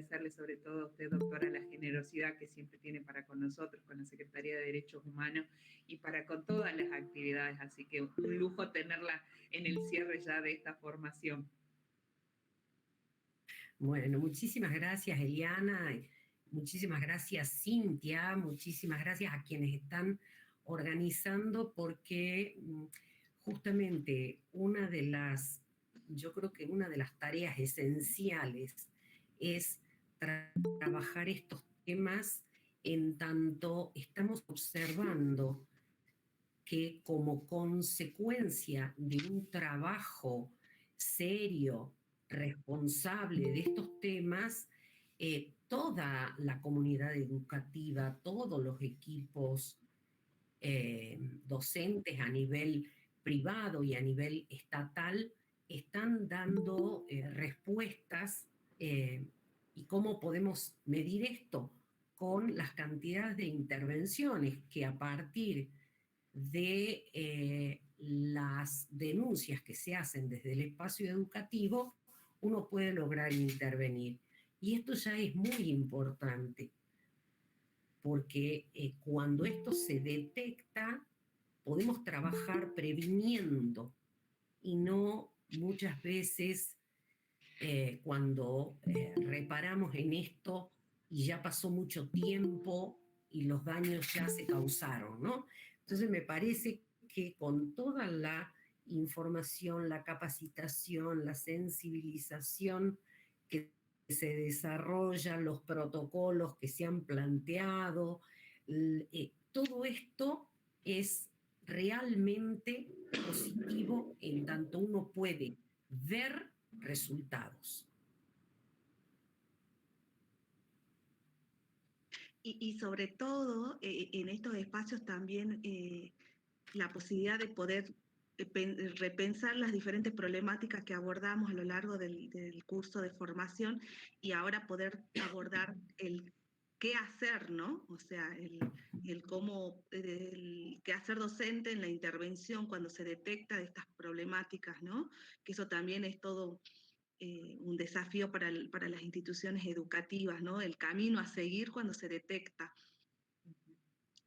agradecerle sobre todo a usted, doctora, la generosidad que siempre tiene para con nosotros, con la Secretaría de Derechos Humanos y para con todas las actividades. Así que un lujo tenerla en el cierre ya de esta formación. Bueno, muchísimas gracias, Eliana. Muchísimas gracias, Cintia. Muchísimas gracias a quienes están organizando, porque justamente yo creo que una de las tareas esenciales es trabajar estos temas en tanto estamos observando que como consecuencia de un trabajo serio, responsable de estos temas, toda la comunidad educativa, todos los equipos docentes a nivel privado y a nivel estatal están dando respuestas. ¿Y cómo podemos medir esto? Con las cantidades de intervenciones que a partir de las denuncias que se hacen desde el espacio educativo, uno puede lograr intervenir. Y esto ya es muy importante, porque cuando esto se detecta, podemos trabajar previniendo y no muchas veces cuando reparamos en esto y ya pasó mucho tiempo y los daños ya se causaron, ¿no? Entonces me parece que con toda la información, la capacitación, la sensibilización que se desarrolla, los protocolos que se han planteado, todo esto es realmente positivo en tanto uno puede ver resultados. Y sobre todo, en estos espacios también la posibilidad de poder repensar las diferentes problemáticas que abordamos a lo largo del curso de formación y ahora poder abordar el qué hacer, ¿no? O sea, el cómo, el qué hacer docente en la intervención cuando se detecta de estas problemáticas, ¿no? Que eso también es todo un desafío para las instituciones educativas, ¿no? El camino a seguir cuando se detecta.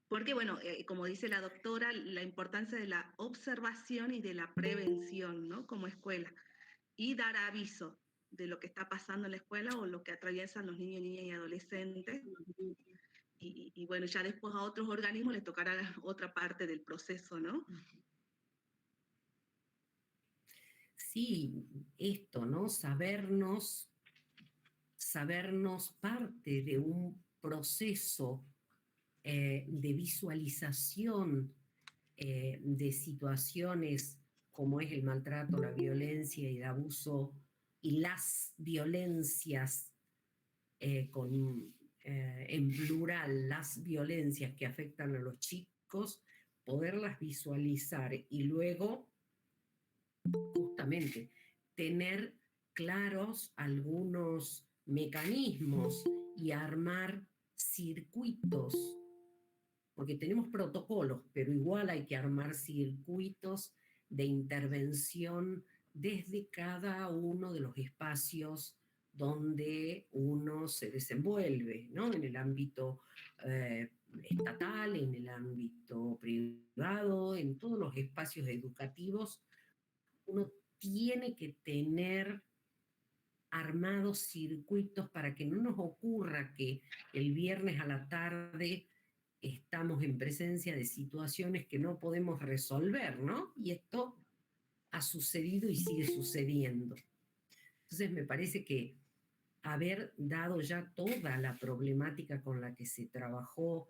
Porque, bueno, como dice la doctora, la importancia de la observación y de la prevención, ¿no? Como escuela. Y dar aviso de lo que está pasando en la escuela o lo que atraviesan los niños, niñas y adolescentes. Y bueno, ya después a otros organismos les tocará otra parte del proceso, ¿no? Sí, esto, ¿no? Sabernos parte de un proceso de visualización de situaciones como es el maltrato, la violencia y el abuso y las violencias en plural, las violencias que afectan a los chicos, poderlas visualizar y luego justamente tener claros algunos mecanismos y armar circuitos, porque tenemos protocolos, pero igual hay que armar circuitos de intervención desde cada uno de los espacios donde uno se desenvuelve, ¿no? En el ámbito estatal, en el ámbito privado, en todos los espacios educativos, uno tiene que tener armados circuitos para que no nos ocurra que el viernes a la tarde estamos en presencia de situaciones que no podemos resolver, ¿no? Y esto ha sucedido y sigue sucediendo. Entonces me parece que haber dado ya toda la problemática con la que se trabajaron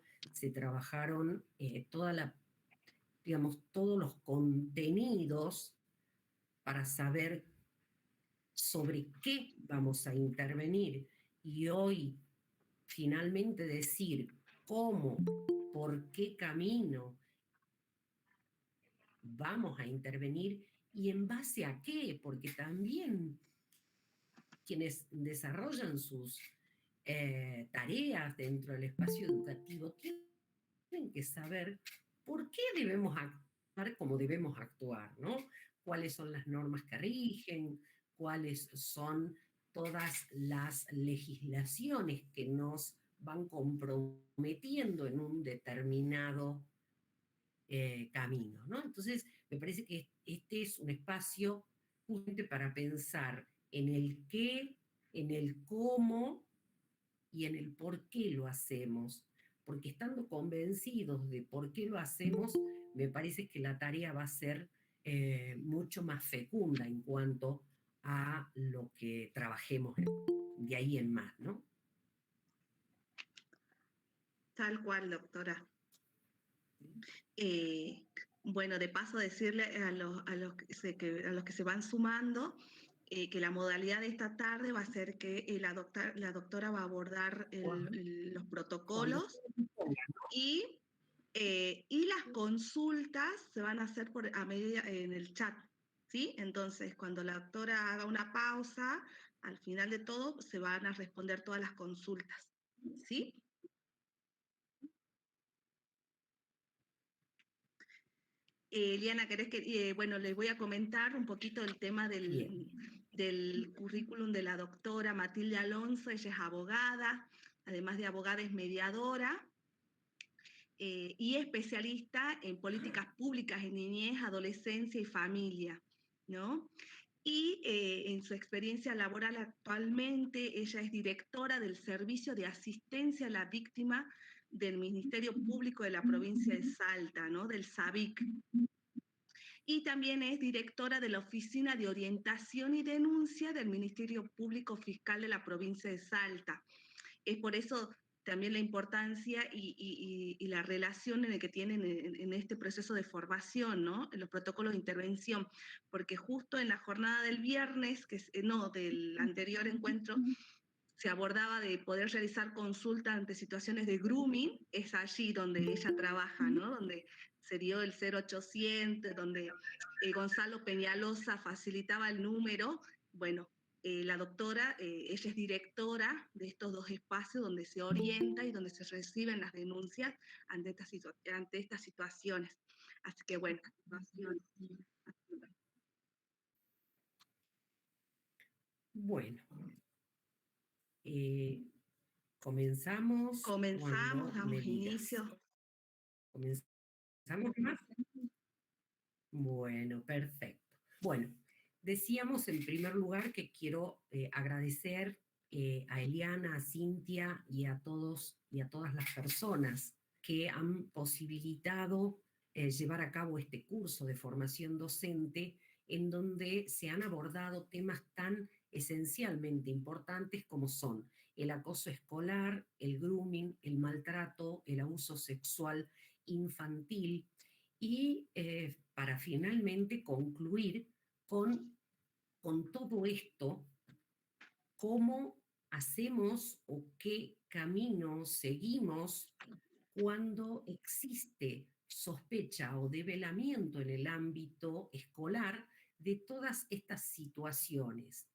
todos los contenidos para saber sobre qué vamos a intervenir y hoy finalmente decir cómo, por qué camino vamos a intervenir y en base a qué, porque también quienes desarrollan sus tareas dentro del espacio educativo tienen que saber por qué debemos actuar como debemos actuar, ¿no? Cuáles son las normas que rigen, cuáles son todas las legislaciones que nos van comprometiendo en un determinado camino, ¿no? Entonces, me parece que este es un espacio justamente para pensar en el qué, en el cómo y en el por qué lo hacemos. Porque estando convencidos de por qué lo hacemos, me parece que la tarea va a ser mucho más fecunda en cuanto a lo que trabajemos de ahí en más, ¿no? Tal cual, doctora. Bueno, de paso decirle a los que se van sumando que la modalidad de esta tarde va a ser que la doctora va a abordar los protocolos y las consultas se van a hacer a medida en el chat, ¿sí? Entonces, cuando la doctora haga una pausa, al final de todo se van a responder todas las consultas, ¿sí? Liana, ¿querés que, bueno, les voy a comentar un poquito el tema del currículum de la doctora Matilde Alonso? Ella es abogada, además de abogada es mediadora y especialista en políticas públicas en niñez, adolescencia y familia, ¿no? Y en su experiencia laboral actualmente, ella es directora del Servicio de Asistencia a la Víctima del Ministerio Público de la provincia de Salta, ¿no? Del SAVIC. Y también es directora de la Oficina de Orientación y Denuncia del Ministerio Público Fiscal de la provincia de Salta. Es por eso también la importancia y la relación en el que tienen en este proceso de formación, ¿no? En los protocolos de intervención, porque justo en la jornada del viernes, del anterior encuentro, se abordaba de poder realizar consulta ante situaciones de grooming, es allí donde ella trabaja, ¿no? Donde se dio el 0800, donde Gonzalo Peñalosa facilitaba el número. Bueno, la doctora, ella es directora de estos dos espacios donde se orienta y donde se reciben las denuncias ante estas situaciones. Así que bueno, bueno, comenzamos. damos inicio. ¿Comenzamos más? Bueno, perfecto. Bueno, decíamos en primer lugar que quiero agradecer a Eliana, a Cintia y a todos y a todas las personas que han posibilitado llevar a cabo este curso de formación docente en donde se han abordado temas tan esencialmente importantes como son el acoso escolar, el grooming, el maltrato, el abuso sexual infantil y para finalmente concluir con todo esto, cómo hacemos o qué camino seguimos cuando existe sospecha o develamiento en el ámbito escolar de todas estas situaciones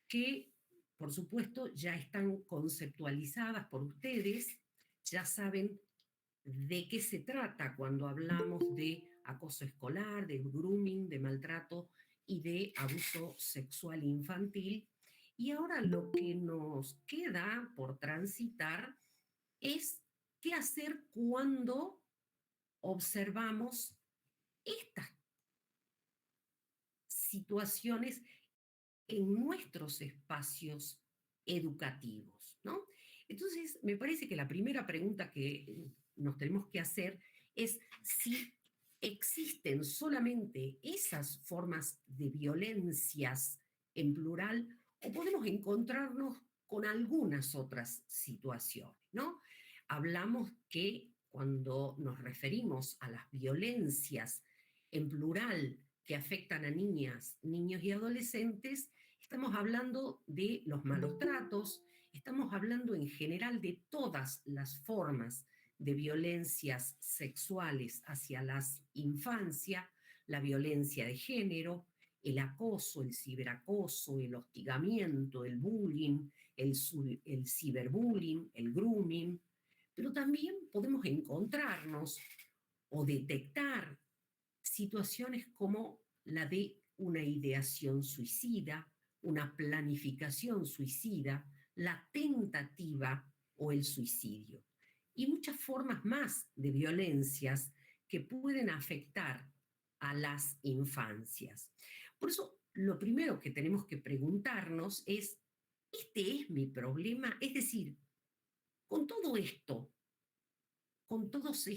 que, por supuesto, ya están conceptualizadas por ustedes, ya saben de qué se trata cuando hablamos de acoso escolar, de grooming, de maltrato y de abuso sexual infantil. Y ahora lo que nos queda por transitar es qué hacer cuando observamos estas situaciones en nuestros espacios educativos, ¿no? Entonces, me parece que la primera pregunta que nos tenemos que hacer es si existen solamente esas formas de violencias en plural o podemos encontrarnos con algunas otras situaciones, ¿no? Hablamos que cuando nos referimos a las violencias en plural que afectan a niñas, niños y adolescentes, estamos hablando de los malos tratos, estamos hablando en general de todas las formas de violencias sexuales hacia las infancias, la violencia de género, el acoso, el ciberacoso, el hostigamiento, el bullying, el ciberbullying, el grooming, pero también podemos encontrarnos o detectar situaciones como la de una ideación suicida, una planificación suicida, la tentativa o el suicidio. Y muchas formas más de violencias que pueden afectar a las infancias. Por eso, lo primero que tenemos que preguntarnos es, ¿este es mi problema? Es decir, con todo esto, con todas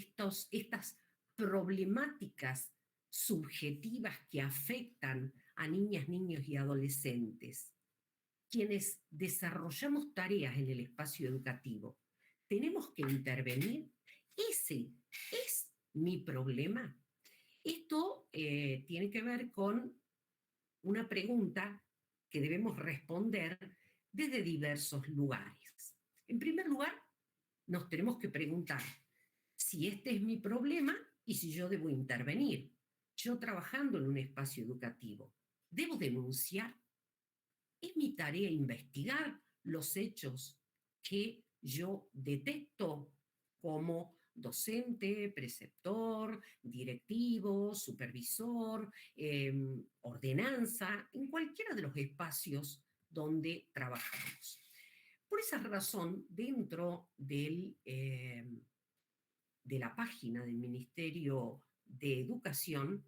estas problemáticas subjetivas que afectan a niñas, niños y adolescentes, quienes desarrollamos tareas en el espacio educativo, tenemos que intervenir. ¿Ese es mi problema? Esto tiene que ver con una pregunta que debemos responder desde diversos lugares. En primer lugar, nos tenemos que preguntar si este es mi problema y si yo debo intervenir. Yo trabajando en un espacio educativo, ¿debo denunciar? ¿Es mi tarea investigar los hechos que yo detecto como docente, preceptor, directivo, supervisor, ordenanza, en cualquiera de los espacios donde trabajamos? Por esa razón, dentro de la página del Ministerio de Educación,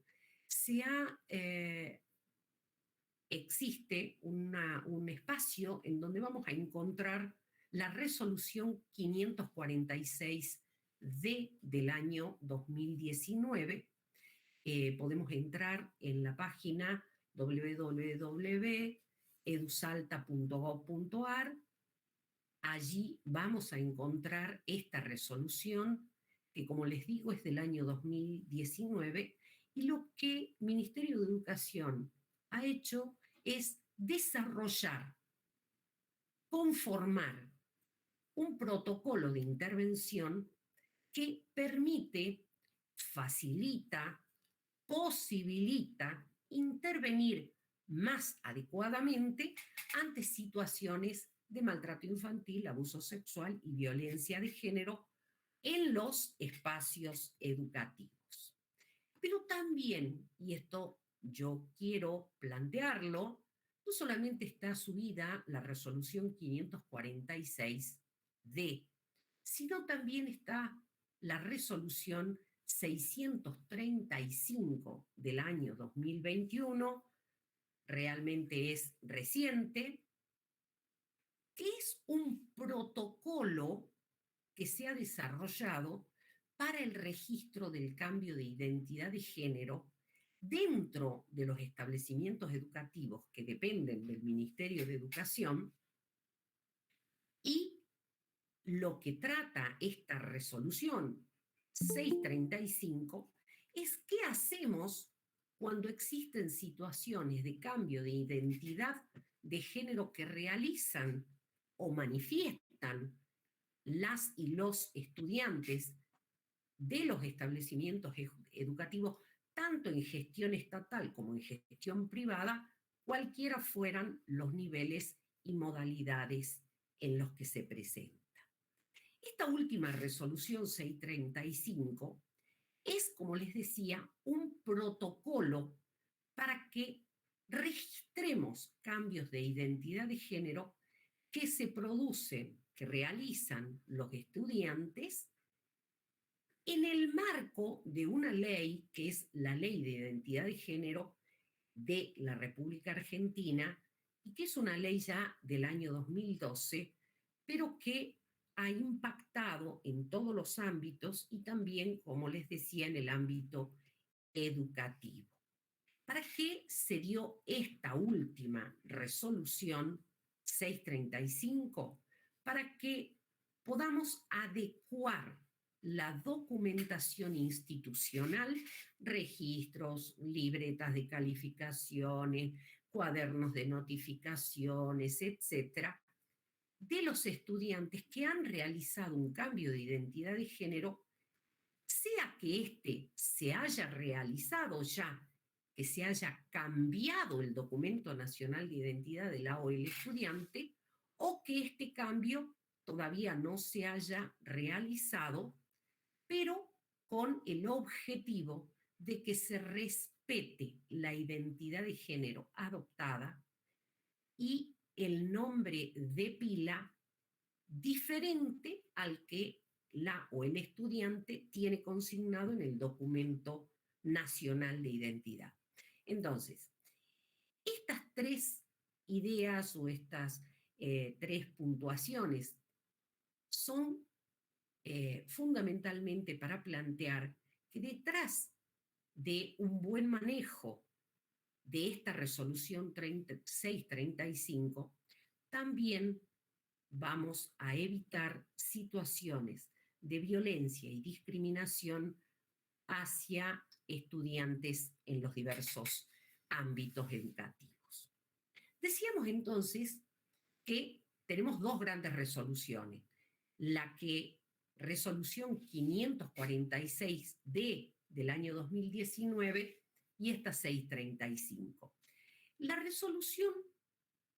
existe un espacio en donde vamos a encontrar la resolución 546D del año 2019. Podemos entrar en la página www.edusalta.gov.ar. Allí vamos a encontrar esta resolución que, como les digo, es del año 2019, y lo que el Ministerio de Educación ha hecho es desarrollar, conformar un protocolo de intervención que permite, facilita, posibilita intervenir más adecuadamente ante situaciones de maltrato infantil, abuso sexual y violencia de género en los espacios educativos. Pero también, y esto yo quiero plantearlo, no solamente está subida la resolución 546D, sino también está la resolución 635 del año 2021, realmente es reciente, que es un protocolo que se ha desarrollado para el registro del cambio de identidad de género dentro de los establecimientos educativos que dependen del Ministerio de Educación. Y lo que trata esta resolución 635 es qué hacemos cuando existen situaciones de cambio de identidad de género que realizan o manifiestan las y los estudiantes de los establecimientos educativos, tanto en gestión estatal como en gestión privada, cualquiera fueran los niveles y modalidades en los que se presenta. Esta última resolución 635 es, como les decía, un protocolo para que registremos cambios de identidad de género que se producen, que realizan los estudiantes en el marco de una ley que es la Ley de Identidad de Género de la República Argentina, y que es una ley ya del año 2012, pero que ha impactado en todos los ámbitos y también, como les decía, en el ámbito educativo. ¿Para qué se dio esta última resolución 635? Para que podamos adecuar la documentación institucional, registros, libretas de calificaciones, cuadernos de notificaciones, etcétera, de los estudiantes que han realizado un cambio de identidad de género, sea que éste se haya realizado ya, que se haya cambiado el documento nacional de identidad de la o el estudiante, o que este cambio todavía no se haya realizado, pero con el objetivo de que se respete la identidad de género adoptada y el nombre de pila diferente al que la o el estudiante tiene consignado en el documento nacional de identidad. Entonces, estas tres ideas o estas tres puntuaciones son fundamentalmente para plantear que detrás de un buen manejo de esta resolución 635, también vamos a evitar situaciones de violencia y discriminación hacia estudiantes en los diversos ámbitos educativos. Decíamos entonces que tenemos dos grandes resoluciones, la que resolución 546D del año 2019 y esta 635. La resolución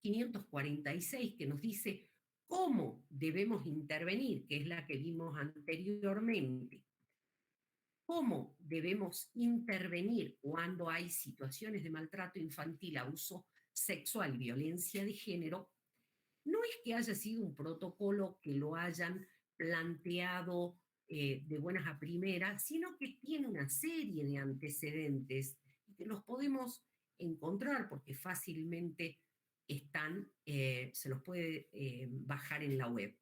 546 que nos dice cómo debemos intervenir, que es la que vimos anteriormente, cómo debemos intervenir cuando hay situaciones de maltrato infantil, abuso sexual y violencia de género, no es que haya sido un protocolo que lo hayan planteado de buenas a primeras, sino que tiene una serie de antecedentes que los podemos encontrar porque fácilmente están, se los puede bajar en la web.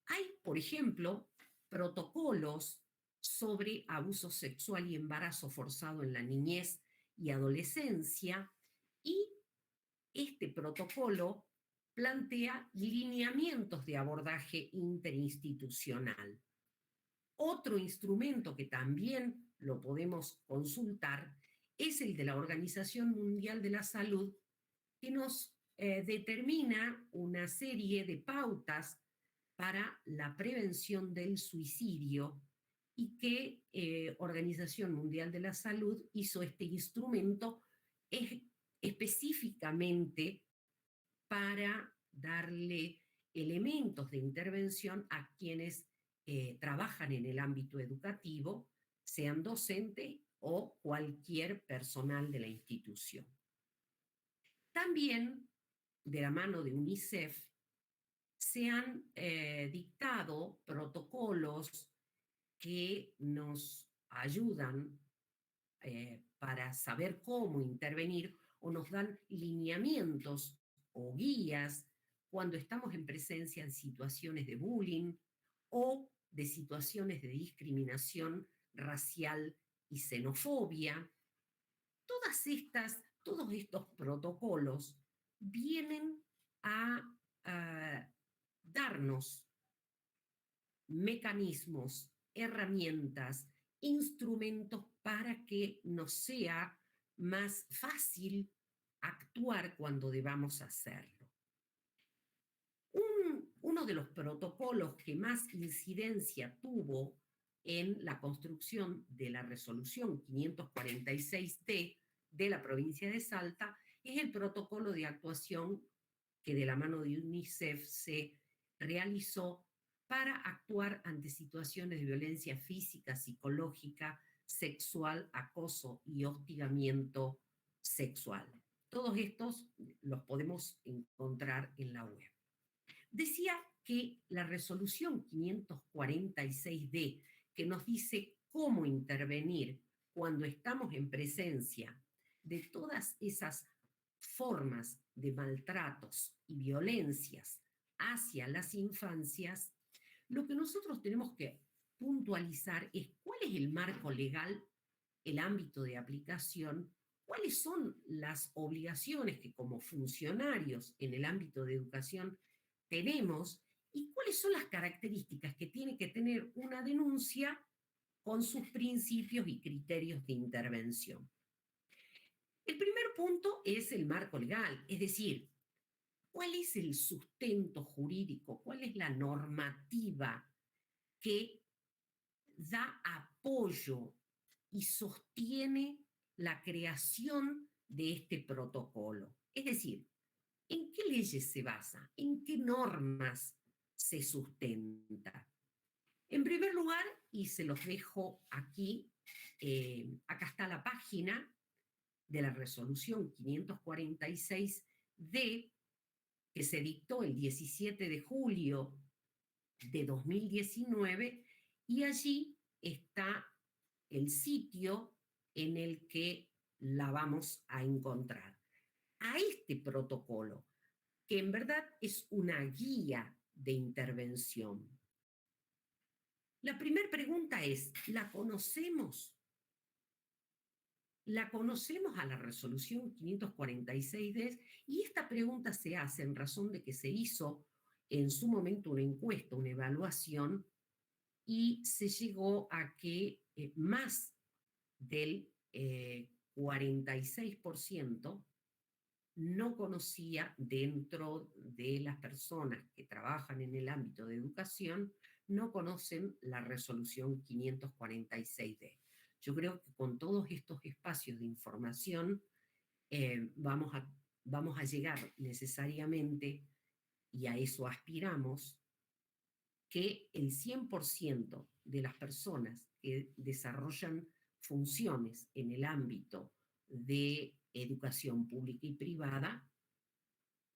Hay, por ejemplo, protocolos sobre abuso sexual y embarazo forzado en la niñez y adolescencia, y este protocolo plantea lineamientos de abordaje interinstitucional. Otro instrumento que también lo podemos consultar es el de la Organización Mundial de la Salud, que nos determina una serie de pautas para la prevención del suicidio y que Organización Mundial de la Salud hizo este instrumento específicamente para darle elementos de intervención a quienes trabajan en el ámbito educativo, sean docentes o cualquier personal de la institución. También, de la mano de UNICEF, se han dictado protocolos que nos ayudan para saber cómo intervenir o nos dan lineamientos o guías cuando estamos en presencia en situaciones de bullying o de situaciones de discriminación racial y xenofobia. Todos estos protocolos vienen a darnos mecanismos, herramientas, instrumentos para que nos sea más fácil actuar cuando debamos hacerlo. Uno de los protocolos que más incidencia tuvo en la construcción de la resolución 546D de la provincia de Salta es el protocolo de actuación que de la mano de UNICEF se realizó para actuar ante situaciones de violencia física, psicológica, sexual, acoso y hostigamiento sexual. Todos estos los podemos encontrar en la web. Decía que la resolución 546D, que nos dice cómo intervenir cuando estamos en presencia de todas esas formas de maltratos y violencias hacia las infancias, lo que nosotros tenemos que puntualizar es cuál es el marco legal, el ámbito de aplicación, cuáles son las obligaciones que como funcionarios en el ámbito de educación tenemos y cuáles son las características que tiene que tener una denuncia con sus principios y criterios de intervención. El primer punto es el marco legal, es decir, ¿cuál es el sustento jurídico? ¿Cuál es la normativa que da apoyo y sostiene la creación de este protocolo? Es decir, ¿en qué leyes se basa? ¿En qué normas se sustenta? En primer lugar, y se los dejo aquí, acá está la página de la resolución 546D, que se dictó el 17 de julio de 2019, y allí está el sitio en el que la vamos a encontrar. A este protocolo, que en verdad es una guía de intervención. La primera pregunta es, ¿la conocemos? ¿La conocemos a la resolución 546D? Y esta pregunta se hace en razón de que se hizo en su momento una encuesta, una evaluación, y se llegó a que más del 46% no conocía, dentro de las personas que trabajan en el ámbito de educación, no conocen la resolución 546D. Yo creo que con todos estos espacios de información vamos a llegar necesariamente, y a eso aspiramos, que el 100% de las personas que desarrollan funciones en el ámbito de educación pública y privada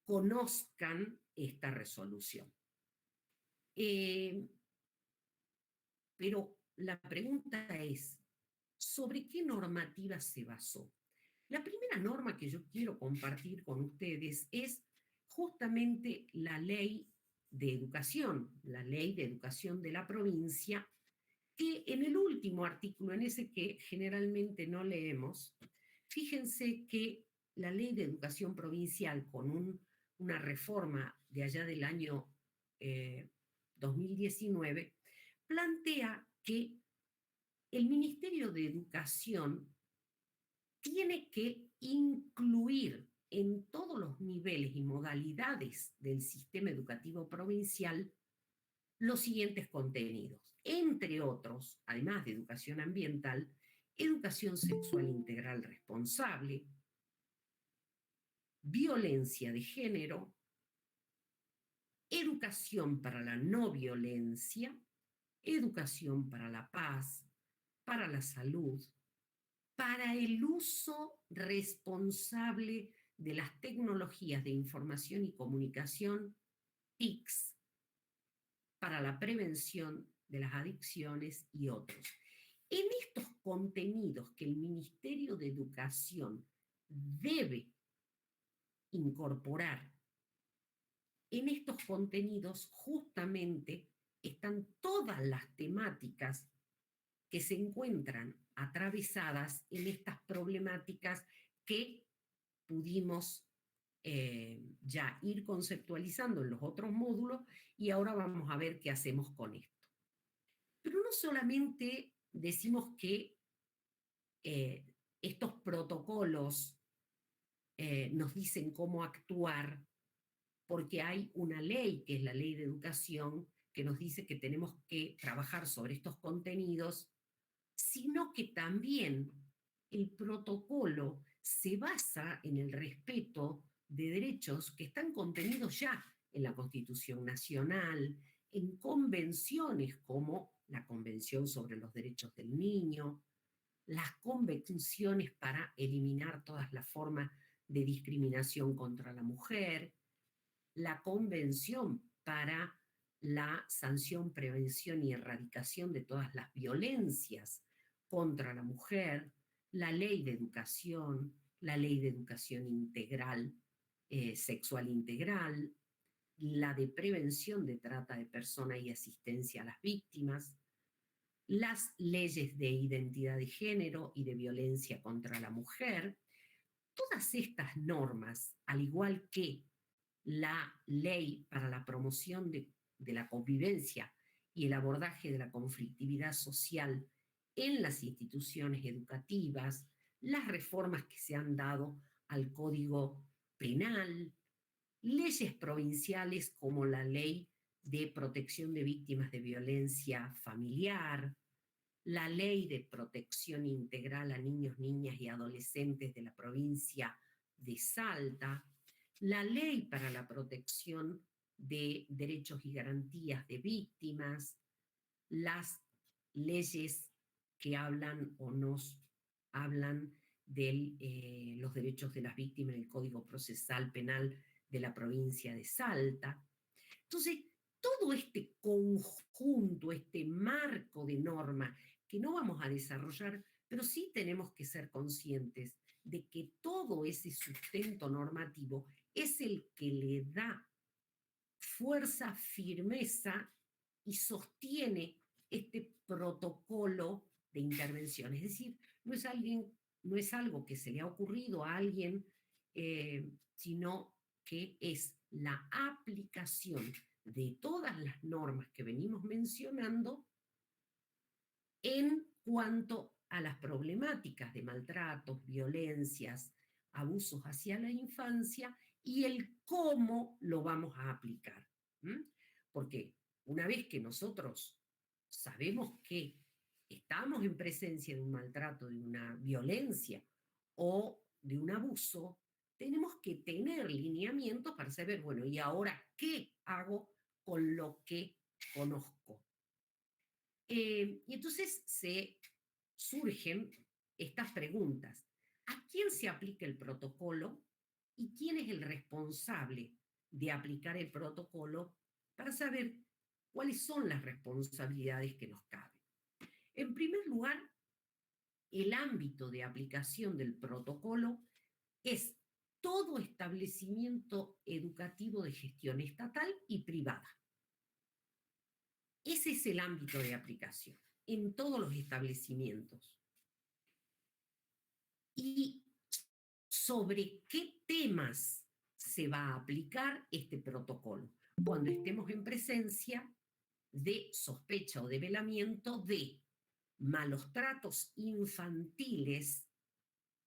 conozcan esta resolución. Pero la pregunta es, ¿sobre qué normativa se basó? La primera norma que yo quiero compartir con ustedes es justamente la ley de educación de la provincia, que en el último artículo, en ese que generalmente no leemos, fíjense que la ley de educación provincial, con una reforma de allá del año 2019, plantea que el Ministerio de Educación tiene que incluir en todos los niveles y modalidades del sistema educativo provincial los siguientes contenidos. Entre otros, además de educación ambiental, educación sexual integral responsable, violencia de género, educación para la no violencia, educación para la paz, para la salud, para el uso responsable de las tecnologías de información y comunicación, TICs, para la prevención de las adicciones y otros. En estos contenidos que el Ministerio de Educación debe incorporar, en estos contenidos justamente están todas las temáticas que se encuentran atravesadas en estas problemáticas que pudimos ya ir conceptualizando en los otros módulos, y ahora vamos a ver qué hacemos con esto. Pero no solamente decimos que estos protocolos nos dicen cómo actuar, porque hay una ley, que es la Ley de Educación, que nos dice que tenemos que trabajar sobre estos contenidos, sino que también el protocolo se basa en el respeto de derechos que están contenidos ya en la Constitución Nacional, en convenciones como la Convención sobre los Derechos del Niño, las convenciones para eliminar todas las formas de discriminación contra la mujer, la Convención para la sanción, prevención y erradicación de todas las violencias contra la mujer, la Ley de Educación, la Ley de Educación Integral, Sexual Integral, la de prevención de trata de personas y asistencia a las víctimas, las leyes de identidad de género y de violencia contra la mujer. Todas estas normas, al igual que la ley para la promoción de la convivencia y el abordaje de la conflictividad social en las instituciones educativas, las reformas que se han dado al Código Penal, leyes provinciales como la Ley de Protección de Víctimas de Violencia Familiar, la Ley de Protección Integral a Niños, Niñas y Adolescentes de la provincia de Salta, la Ley para la Protección de Derechos y Garantías de Víctimas, las leyes que hablan o nos hablan de los derechos de las víctimas en el Código Procesal Penal de la provincia de Salta. Entonces, todo este conjunto, este marco de norma que no vamos a desarrollar, pero sí tenemos que ser conscientes de que todo ese sustento normativo es el que le da fuerza, firmeza y sostiene este protocolo de intervención. Es decir, no es algo que se le ha ocurrido a alguien, sino que es la aplicación de todas las normas que venimos mencionando en cuanto a las problemáticas de maltratos, violencias, abusos hacia la infancia y el cómo lo vamos a aplicar. Porque una vez que nosotros sabemos que estamos en presencia de un maltrato, de una violencia o de un abuso, tenemos que tener lineamientos para saber, bueno, ¿y ahora qué hago con lo que conozco? Y entonces surgen estas preguntas. ¿A quién se aplica el protocolo y quién es el responsable de aplicar el protocolo para saber cuáles son las responsabilidades que nos caben? En primer lugar, el ámbito de aplicación del protocolo es todo establecimiento educativo de gestión estatal y privada. Ese es el ámbito de aplicación en todos los establecimientos. ¿Y sobre qué temas se va a aplicar este protocolo? Cuando estemos en presencia de sospecha o develamiento de malos tratos infantiles,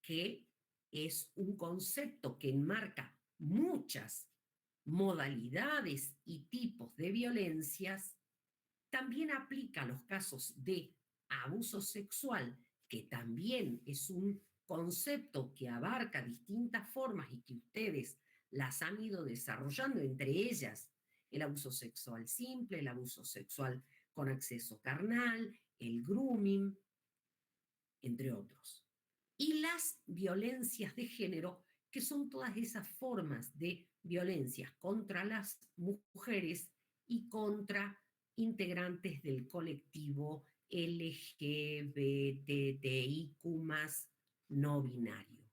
que es un concepto que enmarca muchas modalidades y tipos de violencias, también aplica a los casos de abuso sexual, que también es un concepto que abarca distintas formas y que ustedes las han ido desarrollando, entre ellas el abuso sexual simple, el abuso sexual con acceso carnal, el grooming, entre otros. Y las violencias de género, que son todas esas formas de violencias contra las mujeres y contra integrantes del colectivo LGBTIQ+ no binario.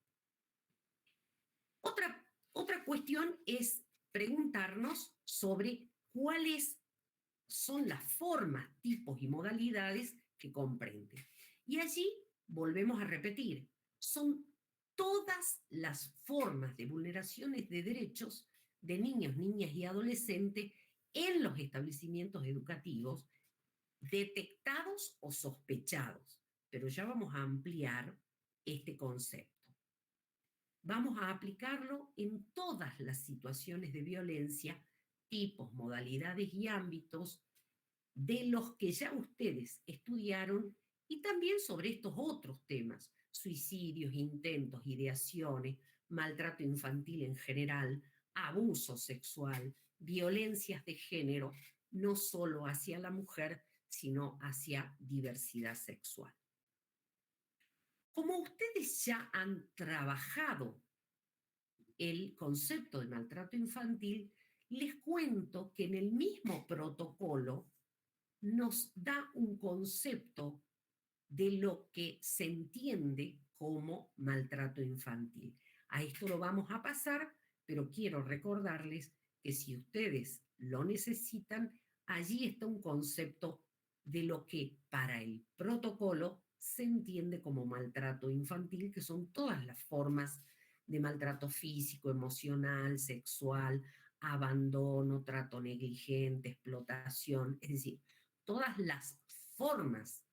Otra cuestión es preguntarnos sobre cuáles son las formas, tipos y modalidades que comprende. Y allí volvemos a repetir, son todas las formas de vulneraciones de derechos de niños, niñas y adolescentes en los establecimientos educativos detectados o sospechados. Pero ya vamos a ampliar este concepto. Vamos a aplicarlo en todas las situaciones de violencia, tipos, modalidades y ámbitos de los que ya ustedes estudiaron y también sobre estos otros temas, suicidios, intentos, ideaciones, maltrato infantil en general, abuso sexual, violencias de género, no solo hacia la mujer, sino hacia diversidad sexual. Como ustedes ya han trabajado el concepto de maltrato infantil, les cuento que en el mismo protocolo nos da un concepto de lo que se entiende como maltrato infantil. A esto lo vamos a pasar, pero quiero recordarles que si ustedes lo necesitan, allí está un concepto de lo que para el protocolo se entiende como maltrato infantil, que son todas las formas de maltrato físico, emocional, sexual, abandono, trato negligente, explotación, es decir, todas las formas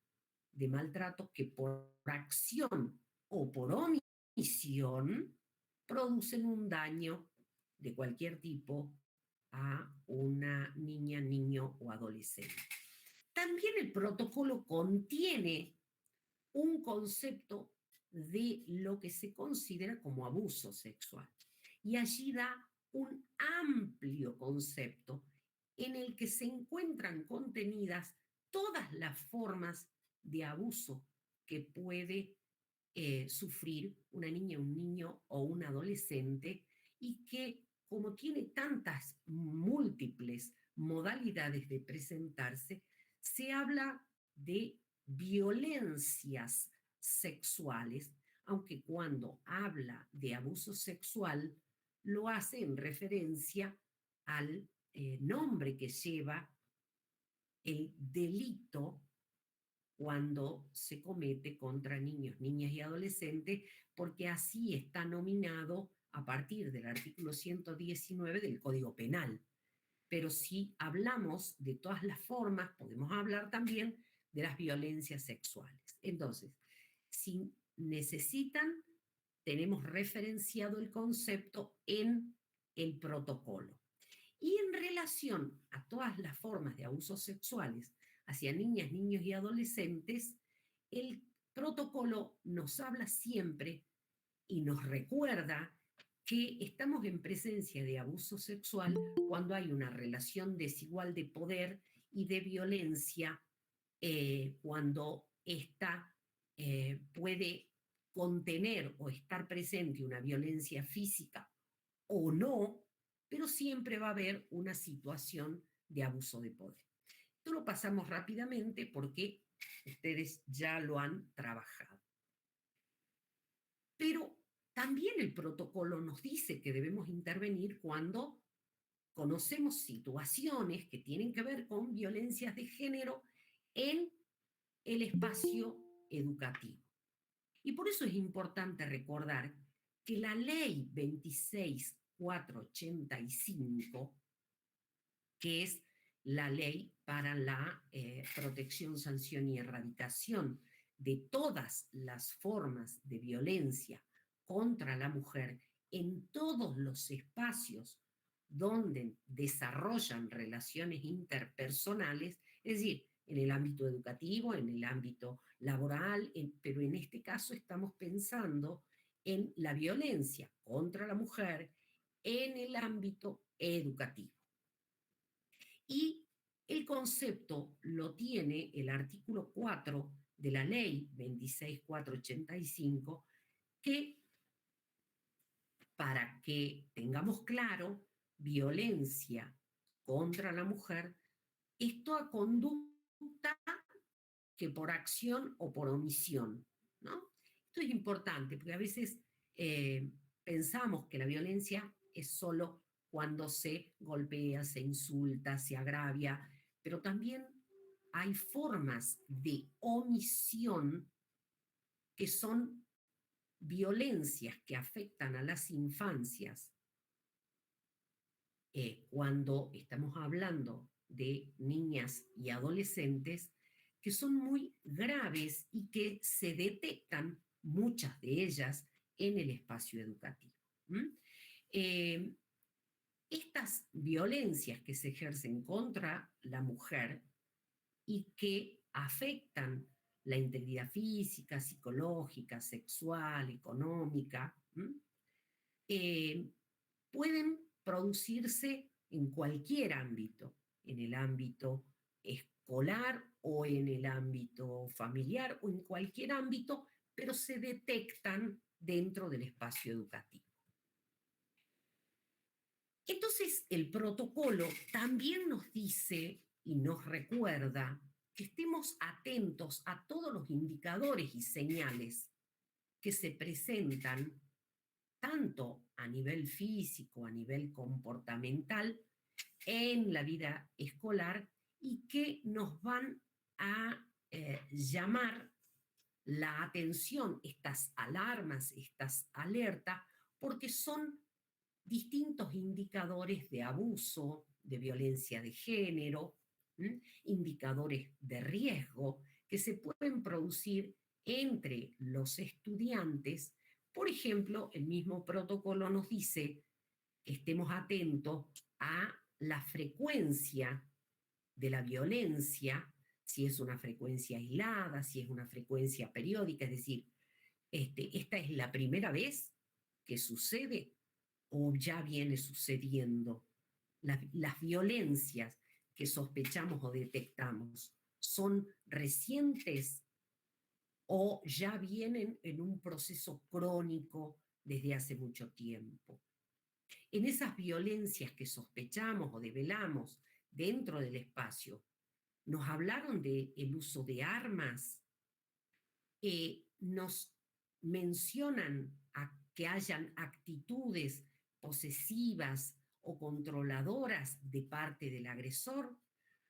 de maltrato que por acción o por omisión producen un daño de cualquier tipo a una niña, niño o adolescente. También el protocolo contiene un concepto de lo que se considera como abuso sexual. Y allí da un amplio concepto en el que se encuentran contenidas todas las formas de abuso que puede sufrir una niña, un niño o un adolescente y que como tiene tantas múltiples modalidades de presentarse, se habla de violencias sexuales, aunque cuando habla de abuso sexual lo hace en referencia al nombre que lleva el delito cuando se comete contra niños, niñas y adolescentes, porque así está nominado a partir del artículo 119 del Código Penal. Pero si hablamos de todas las formas, podemos hablar también de las violencias sexuales. Entonces, si necesitan, tenemos referenciado el concepto en el protocolo. Y en relación a todas las formas de abusos sexuales hacia niñas, niños y adolescentes, el protocolo nos habla siempre y nos recuerda que estamos en presencia de abuso sexual cuando hay una relación desigual de poder y de violencia, cuando ésta puede contener o estar presente una violencia física o no, pero siempre va a haber una situación de abuso de poder. Esto lo pasamos rápidamente porque ustedes ya lo han trabajado. Pero también el protocolo nos dice que debemos intervenir cuando conocemos situaciones que tienen que ver con violencias de género en el espacio educativo. Y por eso es importante recordar que la ley 26.485, que es la ley para la protección, sanción y erradicación de todas las formas de violencia contra la mujer en todos los espacios donde desarrollan relaciones interpersonales, es decir, en el ámbito educativo, en el ámbito laboral, pero en este caso estamos pensando en la violencia contra la mujer en el ámbito educativo. Y el concepto lo tiene el artículo 4 de la ley 26.485, que, para que tengamos claro, violencia contra la mujer es toda conducta que por acción o por omisión, ¿no? Esto es importante porque a veces pensamos que la violencia es solo cuando se golpea, se insulta, se agravia, pero también hay formas de omisión que son violencias que afectan a las infancias. Cuando estamos hablando de niñas y adolescentes, que son muy graves y que se detectan, muchas de ellas, en el espacio educativo. Estas violencias que se ejercen contra la mujer y que afectan la integridad física, psicológica, sexual, económica, pueden producirse en cualquier ámbito, en el ámbito escolar o en el ámbito familiar o en cualquier ámbito, pero se detectan dentro del espacio educativo. Entonces, el protocolo también nos dice y nos recuerda que estemos atentos a todos los indicadores y señales que se presentan tanto a nivel físico, a nivel comportamental, en la vida escolar y que nos van a llamar la atención, estas alarmas, estas alertas, porque son distintos indicadores de abuso, de violencia de género, indicadores de riesgo que se pueden producir entre los estudiantes. Por ejemplo, el mismo protocolo nos dice que estemos atentos a la frecuencia de la violencia, si es una frecuencia aislada, si es una frecuencia periódica, es decir, esta es la primera vez que sucede o ya viene sucediendo. Las violencias que sospechamos o detectamos son recientes o ya vienen en un proceso crónico desde hace mucho tiempo. En esas violencias que sospechamos o develamos dentro del espacio, nos hablaron del uso de armas, nos mencionan que hayan actitudes posesivas o controladoras de parte del agresor,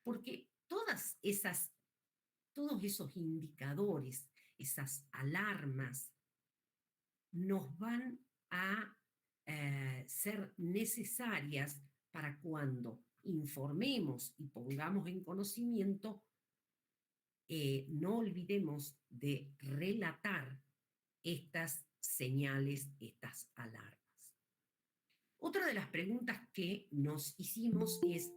porque todos esos indicadores, esas alarmas, nos van a ser necesarias para cuando informemos y pongamos en conocimiento, no olvidemos de relatar estas señales, estas alarmas. Otra de las preguntas que nos hicimos es,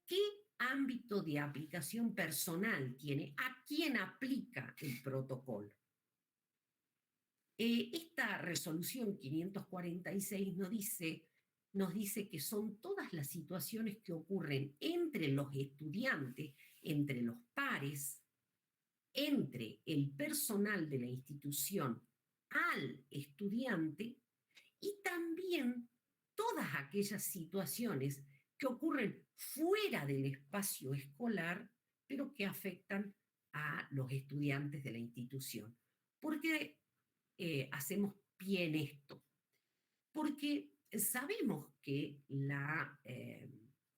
¿qué ámbito de aplicación personal tiene? ¿A quién aplica el protocolo? Esta resolución 546 nos dice que son todas las situaciones que ocurren entre los estudiantes, entre los pares, entre el personal de la institución al estudiante y también todas aquellas situaciones que ocurren fuera del espacio escolar, pero que afectan a los estudiantes de la institución. ¿Por qué hacemos pie en esto? Porque sabemos que la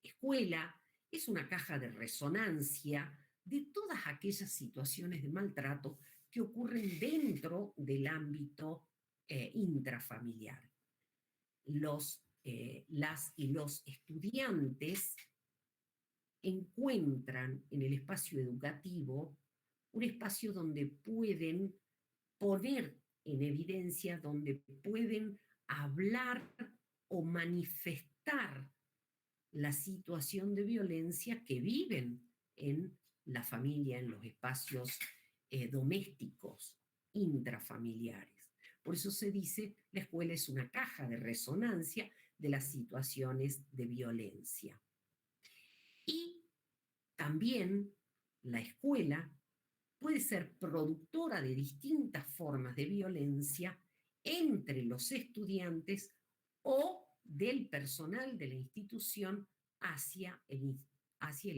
escuela es una caja de resonancia de todas aquellas situaciones de maltrato que ocurren dentro del ámbito intrafamiliar. Las y los estudiantes encuentran en el espacio educativo un espacio donde pueden poner en evidencia, donde pueden hablar o manifestar la situación de violencia que viven en la familia, en los espacios domésticos, intrafamiliares. Por eso se dice, la escuela es una caja de resonancia de las situaciones de violencia. Y también la escuela puede ser productora de distintas formas de violencia entre los estudiantes o del personal de la institución hacia el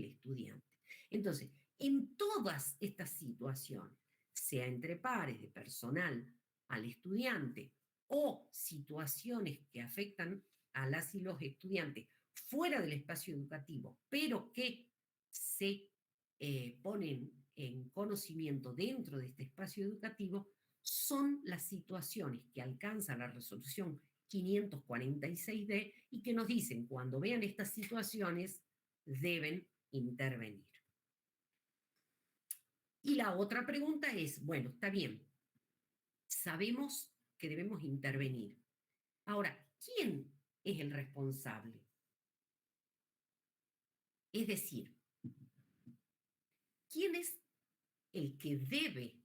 estudiante. Entonces, en todas estas situaciones, sea entre pares de personal al estudiante o situaciones que afectan a las y los estudiantes fuera del espacio educativo, pero que se ponen en conocimiento dentro de este espacio educativo, son las situaciones que alcanza la resolución 546D y que nos dicen, cuando vean estas situaciones, deben intervenir. Y la otra pregunta es, bueno, está bien, sabemos que debemos intervenir. Ahora, ¿quién es el responsable? Es decir, ¿quién es el que debe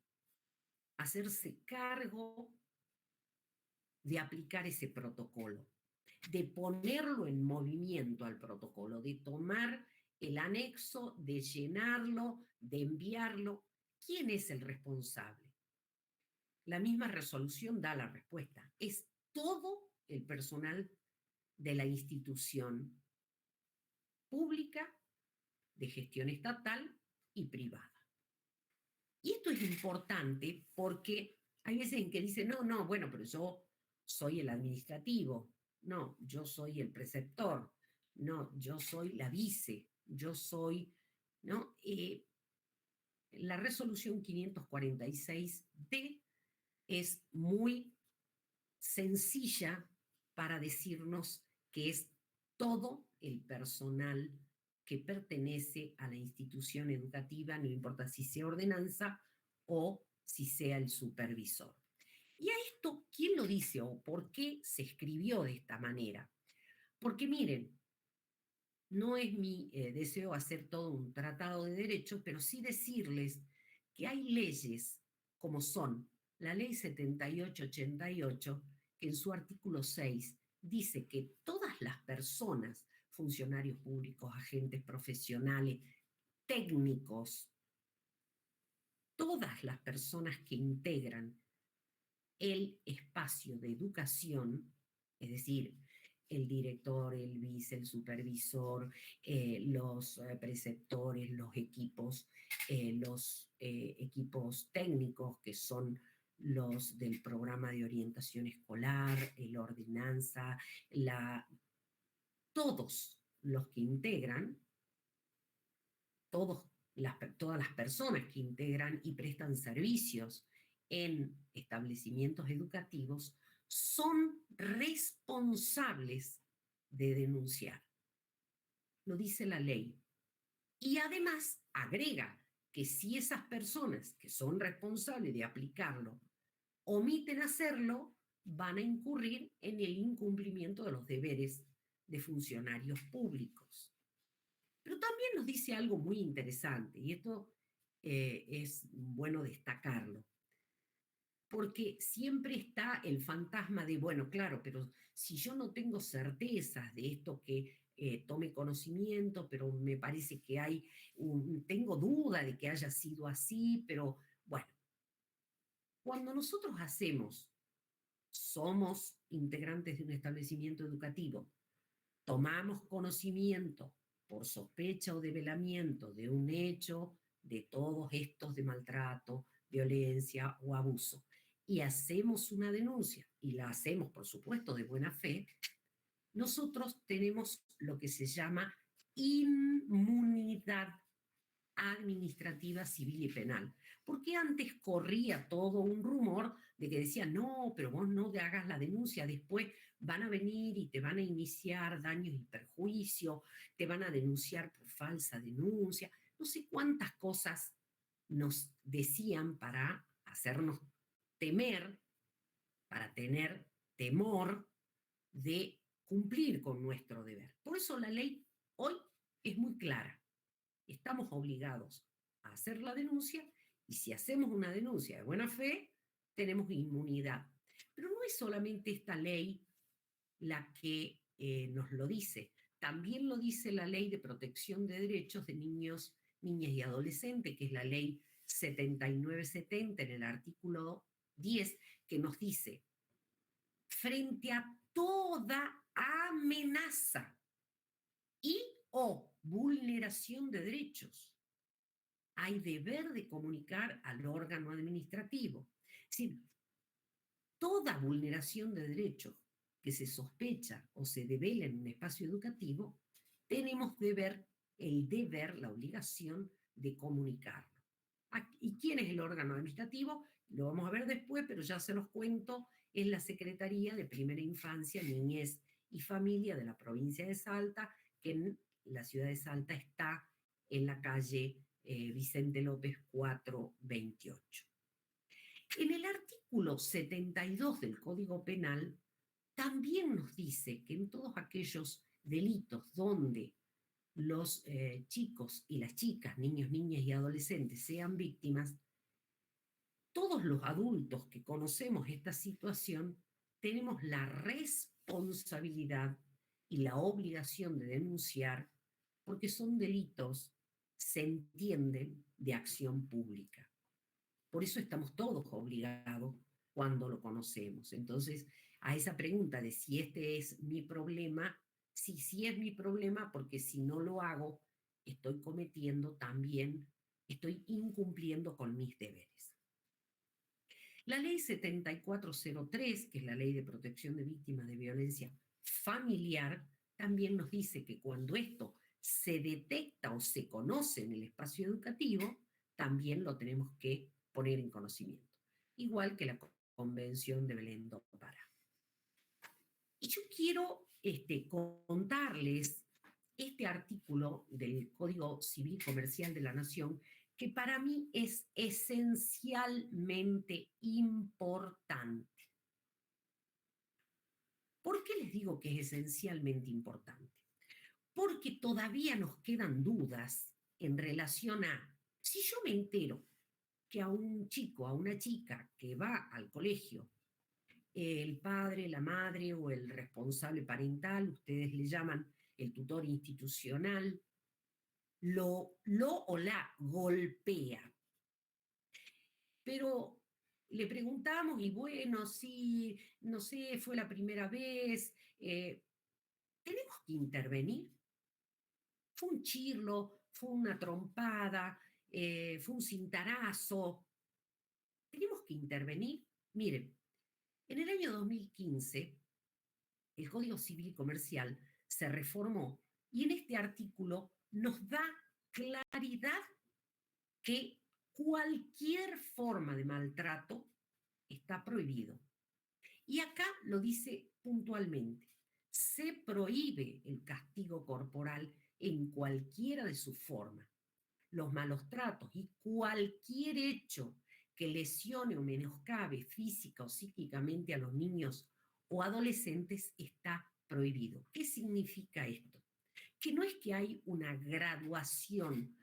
hacerse cargo de aplicar ese protocolo, de ponerlo en movimiento al protocolo, de tomar el anexo, de llenarlo, de enviarlo? ¿Quién es el responsable? La misma resolución da la respuesta. Es todo el personal de la institución pública, de gestión estatal y privada. Y esto es importante porque hay veces en que dicen, no, bueno, pero yo soy el administrativo, no, yo soy el preceptor, no, yo soy la vice, yo soy, ¿no? La resolución 546D es muy sencilla para decirnos que es todo el personal que pertenece a la institución educativa, no importa si sea ordenanza o si sea el supervisor. ¿Y a esto quién lo dice o por qué se escribió de esta manera? Porque miren, no es mi deseo hacer todo un tratado de derecho, pero sí decirles que hay leyes como son la Ley 7888, que en su artículo 6 dice que todas las personas, funcionarios públicos, agentes profesionales, técnicos, todas las personas que integran el espacio de educación, es decir, el director, el vice, el supervisor, los preceptores, los equipos técnicos que son los del programa de orientación escolar, la ordenanza, todos los que integran, todas las personas que integran y prestan servicios en establecimientos educativos son responsables de denunciar. Lo dice la ley. Y además agrega que si esas personas que son responsables de aplicarlo omiten hacerlo, van a incurrir en el incumplimiento de los deberes de funcionarios públicos. Pero también nos dice algo muy interesante, y esto es bueno destacarlo, porque siempre está el fantasma de, bueno, claro, pero si yo no tengo certezas de esto que tome conocimiento, pero me parece que tengo duda de que haya sido así, pero bueno, cuando nosotros somos integrantes de un establecimiento educativo, tomamos conocimiento por sospecha o develamiento de un hecho de todos estos de maltrato, violencia o abuso, y hacemos una denuncia, y la hacemos, por supuesto, de buena fe, nosotros tenemos lo que se llama inmunidad administrativa, civil y penal. Porque antes corría todo un rumor de que decían, no, pero vos no te hagas la denuncia, después van a venir y te van a iniciar daños y perjuicios, te van a denunciar por falsa denuncia, no sé cuántas cosas nos decían para hacernos temer, para tener temor de cumplir con nuestro deber. Por eso la ley hoy es muy clara. Estamos obligados a hacer la denuncia, y si hacemos una denuncia de buena fe, tenemos inmunidad. Pero no es solamente esta ley la que nos lo dice, también lo dice la Ley de Protección de Derechos de Niños, Niñas y Adolescentes, que es la Ley 7970 en el artículo 10, que nos dice, frente a toda amenaza y o vulneración de derechos, hay deber de comunicar al órgano administrativo. Es decir, toda vulneración de derechos que se sospecha o se devela en un espacio educativo, tenemos el deber, la obligación de comunicarlo. ¿Y quién es el órgano administrativo? Lo vamos a ver después, pero ya se los cuento, es la Secretaría de Primera Infancia, Niñez y Familia de la provincia de Salta, que en la ciudad de Salta está en la calle Vicente López 428. En el artículo 72 del Código Penal también nos dice que en todos aquellos delitos donde los chicos y las chicas, niños, niñas y adolescentes sean víctimas, todos los adultos que conocemos esta situación tenemos la responsabilidad y la obligación de denunciar, porque son delitos, se entienden, de acción pública. Por eso estamos todos obligados cuando lo conocemos. Entonces, a esa pregunta de si este es mi problema, sí es mi problema, porque si no lo hago, estoy incumpliendo con mis deberes. La ley 7403, que es la ley de protección de víctimas de violencia familiar, también nos dice que cuando esto se detecta o se conoce en el espacio educativo, también lo tenemos que poner en conocimiento. Igual que la Convención de Belén do Pará. Y yo quiero contarles este artículo del Código Civil Comercial de la Nación, que para mí es esencialmente importante. ¿Por qué les digo que es esencialmente importante? Porque todavía nos quedan dudas en relación a, si yo me entero que a un chico, a una chica que va al colegio, el padre, la madre o el responsable parental, ustedes le llaman el tutor institucional, lo o la golpea. Pero le preguntamos y bueno, sí, no sé, fue la primera vez, tenemos que intervenir. Fue un chirlo, fue una trompada, fue un cintarazo. Tenemos que intervenir. Miren, en el año 2015, el Código Civil Comercial se reformó y en este artículo nos da claridad que cualquier forma de maltrato está prohibido. Y acá lo dice puntualmente. Se prohíbe el castigo corporal en cualquiera de sus formas. Los malos tratos y cualquier hecho que lesione o menoscabe física o psíquicamente a los niños o adolescentes está prohibido. ¿Qué significa esto? Que no es que hay una graduación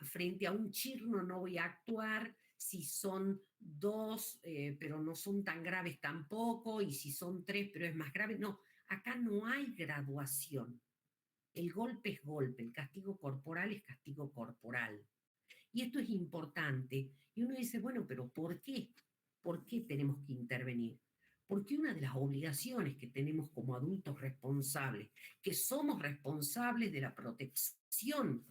frente a un chirno no voy a actuar, si son 2, pero no son tan graves tampoco, y si son 3, pero es más grave. No, acá no hay graduación. El golpe es golpe, el castigo corporal es castigo corporal. Y esto es importante. Y uno dice, bueno, pero ¿por qué? ¿Por qué tenemos que intervenir? Porque una de las obligaciones que tenemos como adultos responsables, que somos responsables de la protección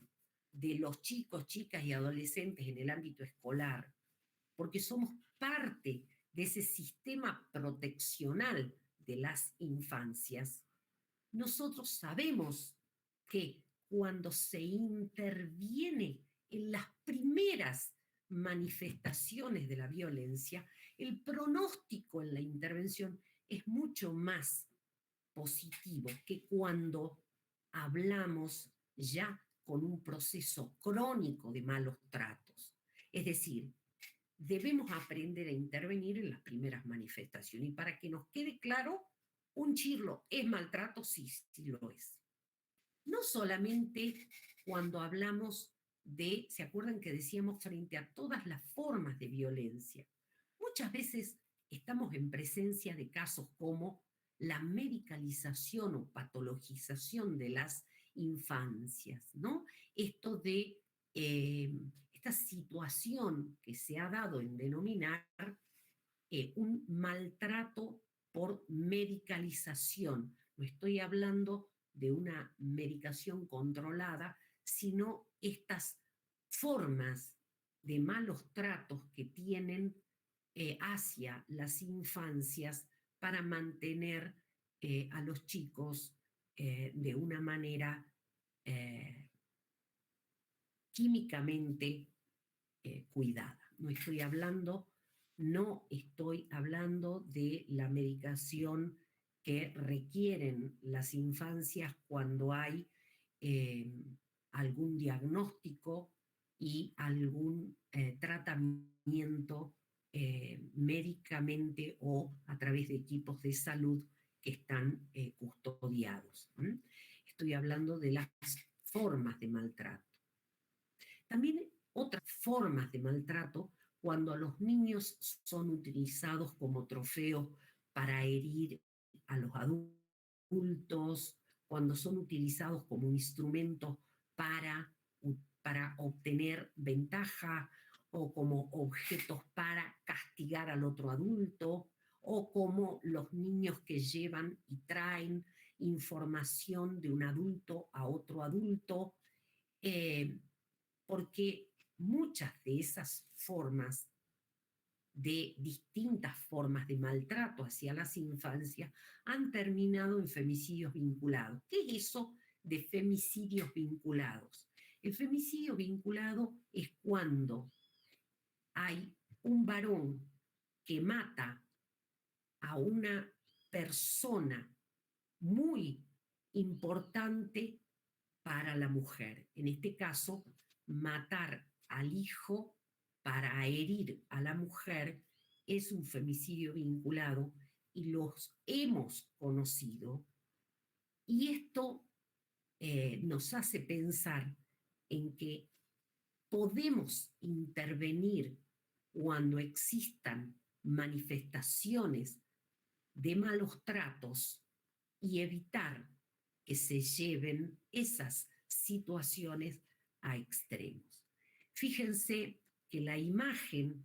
de los chicos, chicas y adolescentes en el ámbito escolar, porque somos parte de ese sistema proteccional de las infancias, nosotros sabemos que cuando se interviene en las primeras manifestaciones de la violencia, el pronóstico en la intervención es mucho más positivo que cuando hablamos ya con un proceso crónico de malos tratos. Es decir, debemos aprender a intervenir en las primeras manifestaciones. Y para que nos quede claro, un chirlo es maltrato, sí, sí lo es. No solamente cuando hablamos de, ¿se acuerdan que decíamos frente a todas las formas de violencia? Muchas veces estamos en presencia de casos como la medicalización o patologización de las infancias, ¿no? Esto de esta situación que se ha dado en denominar un maltrato por medicalización. No estoy hablando de una medicación controlada, sino estas formas de malos tratos que tienen hacia las infancias para mantener a los chicos de una manera químicamente cuidada. No estoy hablando de la medicación que requieren las infancias cuando hay algún diagnóstico y algún tratamiento médicamente o a través de equipos de salud que están custodiados. Estoy hablando de las formas de maltrato. También otras formas de maltrato cuando los niños son utilizados como trofeo para herir a los adultos, cuando son utilizados como instrumento para obtener ventaja o como objetos para castigar al otro adulto, o como los niños que llevan y traen información de un adulto a otro adulto, porque muchas de esas formas, de distintas formas de maltrato hacia las infancias, han terminado en femicidios vinculados. ¿Qué es eso de femicidios vinculados? El femicidio vinculado es cuando hay un varón que mata a una persona muy importante para la mujer. En este caso, matar al hijo para herir a la mujer es un femicidio vinculado y los hemos conocido. Y esto nos hace pensar en que podemos intervenir cuando existan manifestaciones de malos tratos y evitar que se lleven esas situaciones a extremos. Fíjense que la imagen,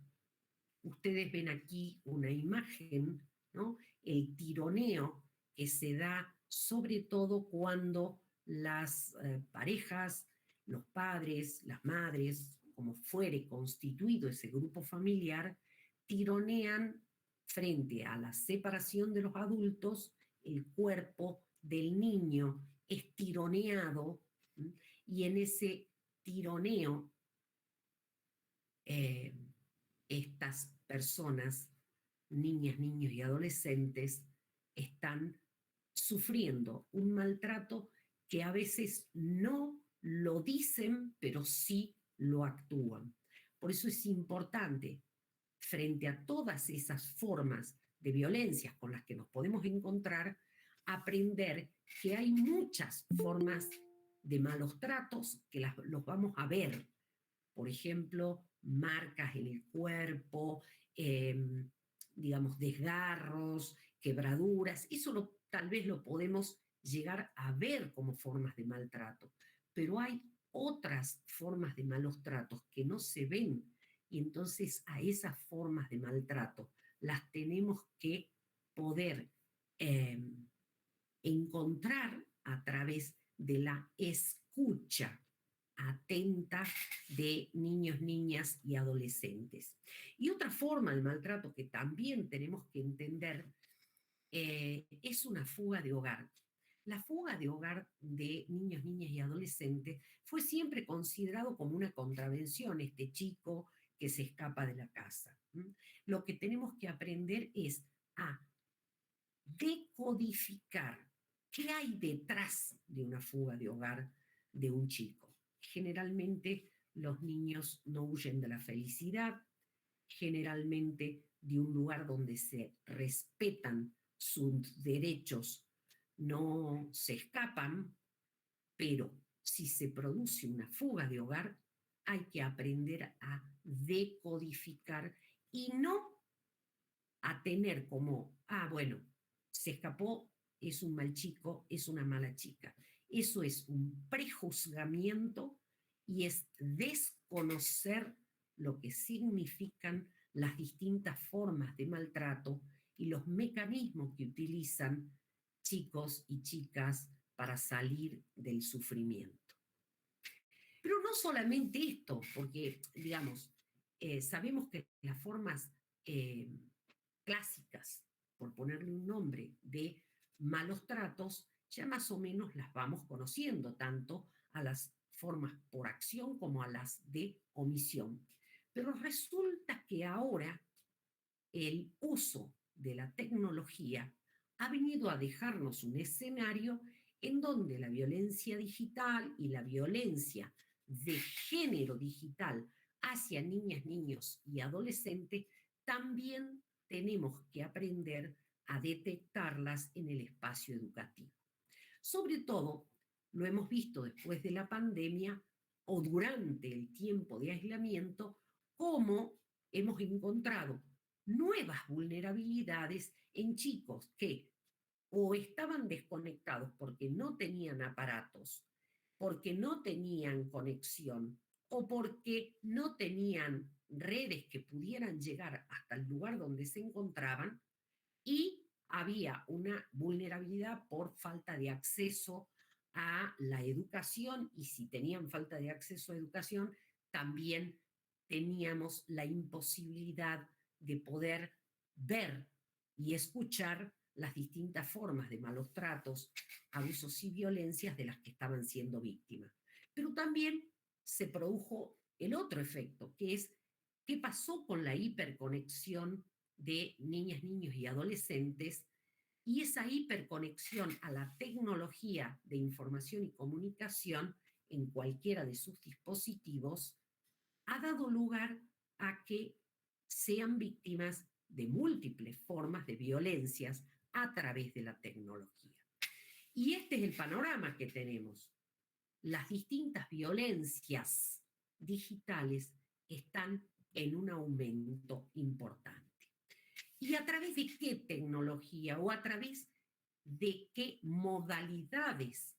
ustedes ven aquí una imagen, ¿no? El tironeo que se da sobre todo cuando las parejas, los padres, las madres, como fuere constituido ese grupo familiar, tironean frente a la separación de los adultos, el cuerpo del niño es tironeado, ¿m? Y en ese tironeo eh, estas personas, niñas, niños y adolescentes, están sufriendo un maltrato que a veces no lo dicen, pero sí lo actúan. Por eso es importante, frente a todas esas formas de violencias con las que nos podemos encontrar, aprender que hay muchas formas de malos tratos que los vamos a ver. Por ejemplo, marcas en el cuerpo, digamos, desgarros, quebraduras. Eso tal vez lo podemos llegar a ver como formas de maltrato, pero hay otras formas de malos tratos que no se ven, y entonces a esas formas de maltrato las tenemos que poder eh, encontrar a través de la escucha atenta de niños, niñas y adolescentes. Y otra forma de maltrato que también tenemos que entender es una fuga de hogar. La fuga de hogar de niños, niñas y adolescentes fue siempre considerado como una contravención, este chico que se escapa de la casa. Lo que tenemos que aprender es a decodificar qué hay detrás de una fuga de hogar de un chico. Generalmente los niños no huyen de la felicidad, generalmente de un lugar donde se respetan sus derechos, no se escapan, pero si se produce una fuga de hogar, hay que aprender a decodificar y no a tener como, bueno, se escapó, es un mal chico, es una mala chica. Eso es un prejuzgamiento y es desconocer lo que significan las distintas formas de maltrato y los mecanismos que utilizan chicos y chicas para salir del sufrimiento. Pero no solamente esto, porque, digamos, sabemos que las formas clásicas, por ponerle un nombre, de malos tratos, ya más o menos las vamos conociendo, tanto a las formas por acción como a las de omisión. Pero resulta que ahora el uso de la tecnología ha venido a dejarnos un escenario en donde la violencia digital y la violencia de género digital hacia niñas, niños y adolescentes también tenemos que aprender a detectarlas en el espacio educativo. Sobre todo, lo hemos visto después de la pandemia o durante el tiempo de aislamiento, cómo hemos encontrado nuevas vulnerabilidades en chicos que o estaban desconectados porque no tenían aparatos, porque no tenían conexión o porque no tenían redes que pudieran llegar hasta el lugar donde se encontraban, y había una vulnerabilidad por falta de acceso a la educación, y si tenían falta de acceso a educación, también teníamos la imposibilidad de poder ver y escuchar las distintas formas de malos tratos, abusos y violencias de las que estaban siendo víctimas. Pero también se produjo el otro efecto, que es qué pasó con la hiperconexión de niñas, niños y adolescentes, y esa hiperconexión a la tecnología de información y comunicación en cualquiera de sus dispositivos ha dado lugar a que sean víctimas de múltiples formas de violencias a través de la tecnología. Y este es el panorama que tenemos. Las distintas violencias digitales están en un aumento importante. ¿Y a través de qué tecnología o a través de qué modalidades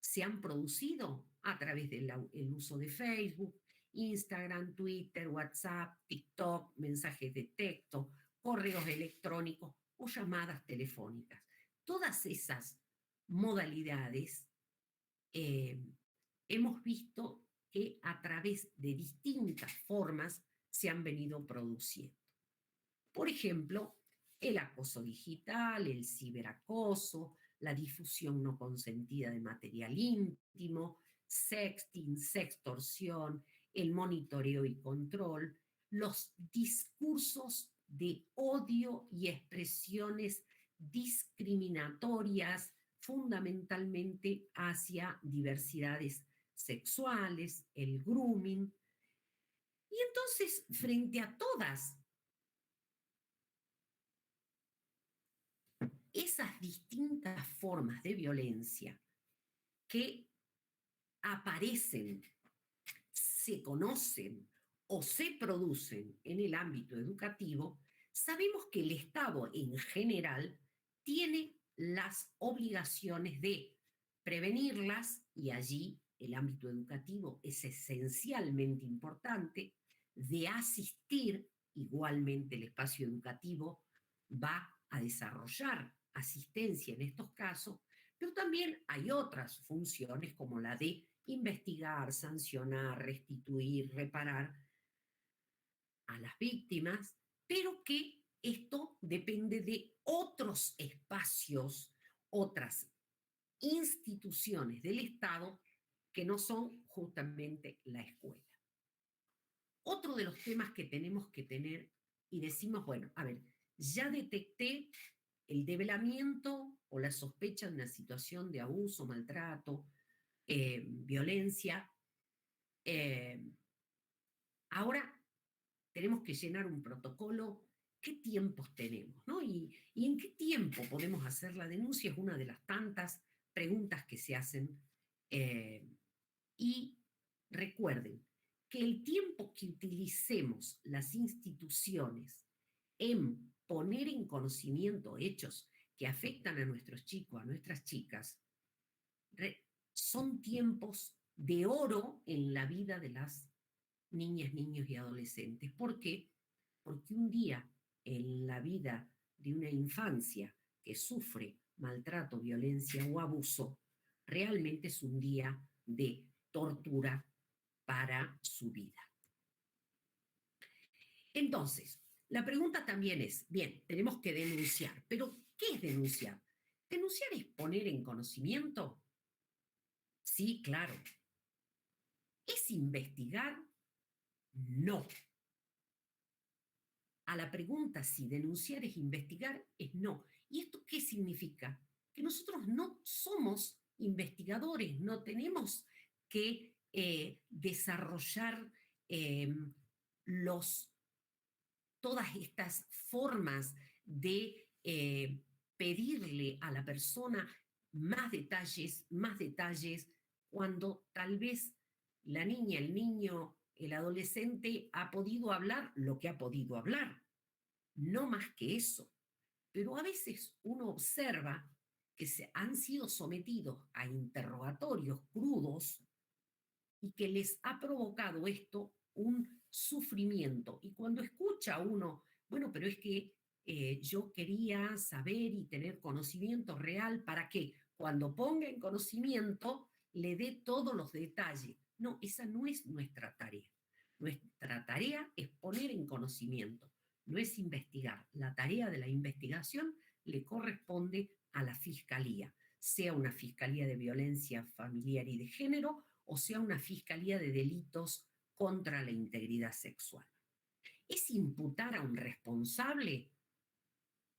se han producido? A través del uso de Facebook, Instagram, Twitter, WhatsApp, TikTok, mensajes de texto, correos electrónicos o llamadas telefónicas. Todas esas modalidades, hemos visto que a través de distintas formas se han venido produciendo. Por ejemplo, el acoso digital, el ciberacoso, la difusión no consentida de material íntimo, sexting, sextorsión, el monitoreo y control, los discursos de odio y expresiones discriminatorias fundamentalmente hacia diversidades sexuales, el grooming. Y entonces, frente a todas esas distintas formas de violencia que aparecen, se conocen o se producen en el ámbito educativo, sabemos que el Estado en general tiene las obligaciones de prevenirlas, y allí el ámbito educativo es esencialmente importante, de asistir, igualmente el espacio educativo va a desarrollar asistencia en estos casos, pero también hay otras funciones como la de investigar, sancionar, restituir, reparar a las víctimas, pero que esto depende de otros espacios, otras instituciones del Estado que no son justamente la escuela. Otro de los temas que tenemos que tener, y decimos, bueno, a ver, ya detecté el develamiento o la sospecha de una situación de abuso, maltrato, violencia. Ahora tenemos que llenar un protocolo. ¿Qué tiempos tenemos, ¿no? ¿Y en qué tiempo podemos hacer la denuncia? Es una de las tantas preguntas que se hacen. Y recuerden que el tiempo que utilicemos las instituciones en poner en conocimiento hechos que afectan a nuestros chicos, a nuestras chicas, son tiempos de oro en la vida de las niñas, niños y adolescentes. ¿Por qué? Porque un día en la vida de una infancia que sufre maltrato, violencia o abuso, realmente es un día de tortura para su vida. Entonces, la pregunta también es, bien, tenemos que denunciar, pero ¿qué es denunciar? ¿Denunciar es poner en conocimiento? Sí, claro. ¿Es investigar? No. A la pregunta si denunciar es investigar, es no. ¿Y esto qué significa? Que nosotros no somos investigadores, no tenemos que desarrollar todas estas formas de pedirle a la persona más detalles, cuando tal vez la niña, el niño, el adolescente ha podido hablar lo que ha podido hablar, no más que eso. Pero a veces uno observa que han sido sometidos a interrogatorios crudos y que les ha provocado esto un sufrimiento. Y cuando escucha uno, bueno, pero es que yo quería saber y tener conocimiento real para que cuando ponga en conocimiento le dé todos los detalles. No, esa no es nuestra tarea. Nuestra tarea es poner en conocimiento, no es investigar. La tarea de la investigación le corresponde a la fiscalía, sea una fiscalía de violencia familiar y de género o sea una fiscalía de delitos contra la integridad sexual. ¿Es imputar a un responsable?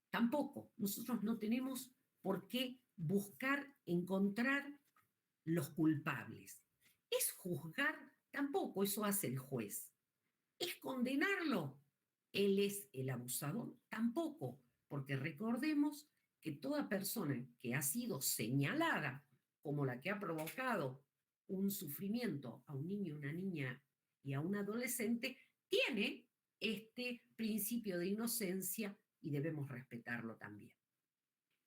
Tampoco. Nosotros no tenemos por qué buscar encontrar los culpables. ¿Es juzgar? Tampoco, eso hace el juez. ¿Es condenarlo? ¿Él es el abusador? Tampoco, porque recordemos que toda persona que ha sido señalada como la que ha provocado un sufrimiento a un niño, una niña y a un adolescente, tiene este principio de inocencia y debemos respetarlo también.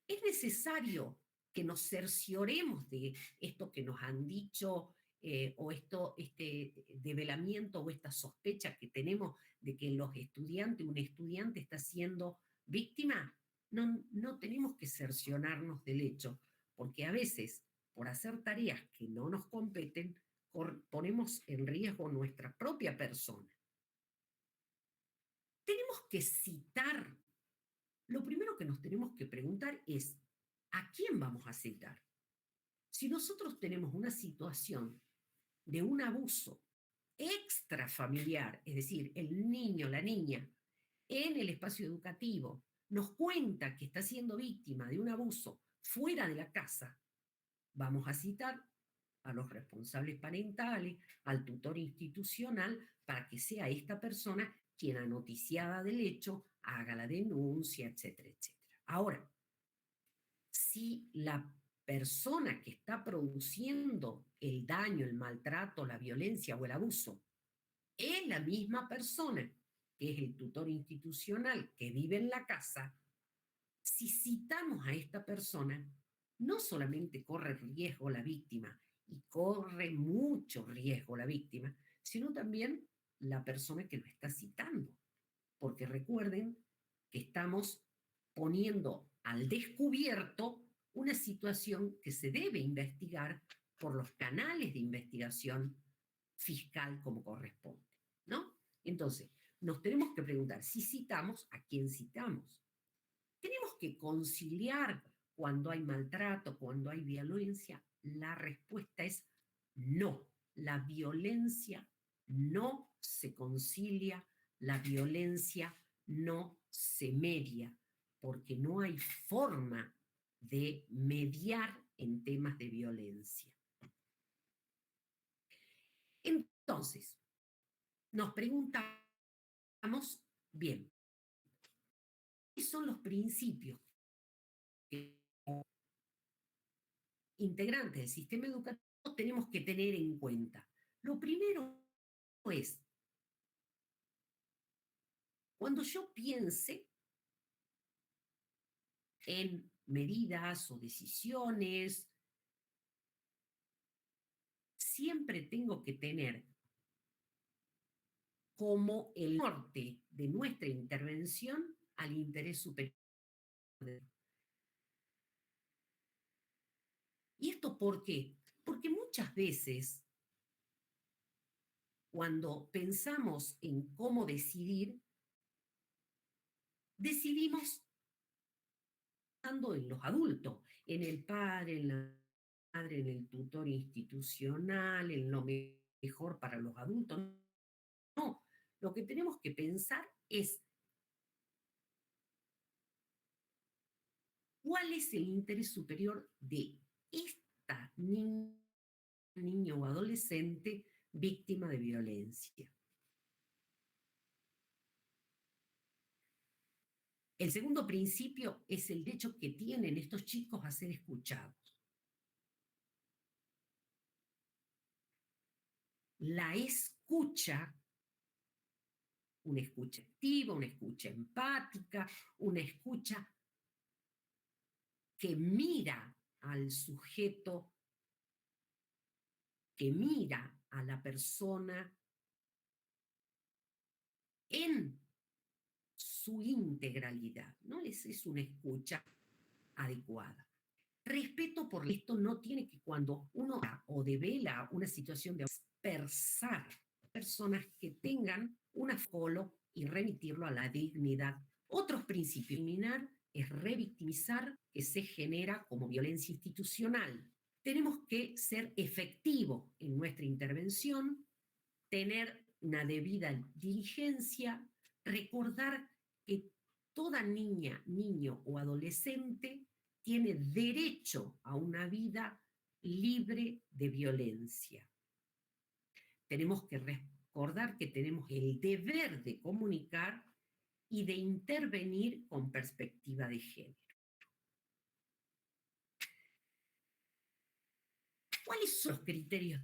Es necesario que nos cercioremos de esto que nos han dicho o este develamiento o esta sospecha que tenemos de que un estudiante está siendo víctima. No tenemos que cerciorarnos del hecho, porque a veces, por hacer tareas que no nos competen, ponemos en riesgo nuestra propia persona. Tenemos que citar. Lo primero que nos tenemos que preguntar es, ¿a quién vamos a citar? Si nosotros tenemos una situación de un abuso extrafamiliar, es decir, el niño, la niña, en el espacio educativo, nos cuenta que está siendo víctima de un abuso fuera de la casa, vamos a citar a los responsables parentales, al tutor institucional, para que sea esta persona quien, anoticiada del hecho, haga la denuncia, etcétera, etcétera. Ahora, si la persona que está produciendo el daño, el maltrato, la violencia o el abuso es la misma persona que es el tutor institucional que vive en la casa, si citamos a esta persona, no solamente corre riesgo la víctima, y corre mucho riesgo la víctima, sino también la persona que lo está citando. Porque recuerden que estamos poniendo al descubierto una situación que se debe investigar por los canales de investigación fiscal como corresponde, ¿no? Entonces, nos tenemos que preguntar, si citamos, ¿a quién citamos? Tenemos que conciliar cuando hay maltrato, cuando hay violencia. La respuesta es no. La violencia no se concilia, la violencia no se media, porque no hay forma de mediar en temas de violencia. Entonces, nos preguntamos, bien, ¿cuáles son los principios que integrantes del sistema educativo tenemos que tener en cuenta? Lo primero es, cuando yo piense en medidas o decisiones, siempre tengo que tener como el norte de nuestra intervención al interés superior. ¿Y esto por qué? Porque muchas veces, cuando pensamos en cómo decidir, decidimos pensando en los adultos, en el padre, en la madre, en el tutor institucional, en lo mejor para los adultos. No, lo que tenemos que pensar es cuál es el interés superior de esta niño o adolescente víctima de violencia. El segundo principio es el derecho que tienen estos chicos a ser escuchados. La escucha, una escucha activa, una escucha empática, una escucha que mira al sujeto, que mira a la persona en su integralidad, ¿no? Es una escucha adecuada. Respeto por esto no tiene que, cuando uno o devela una situación de dispersar personas que tengan un afolo y remitirlo a la dignidad. Otros principios. Eliminar es revictimizar, que se genera como violencia institucional. Tenemos que ser efectivos en nuestra intervención, tener una debida diligencia, recordar que toda niña, niño o adolescente tiene derecho a una vida libre de violencia. Tenemos que recordar que tenemos el deber de comunicar y de intervenir con perspectiva de género. ¿Cuáles son los criterios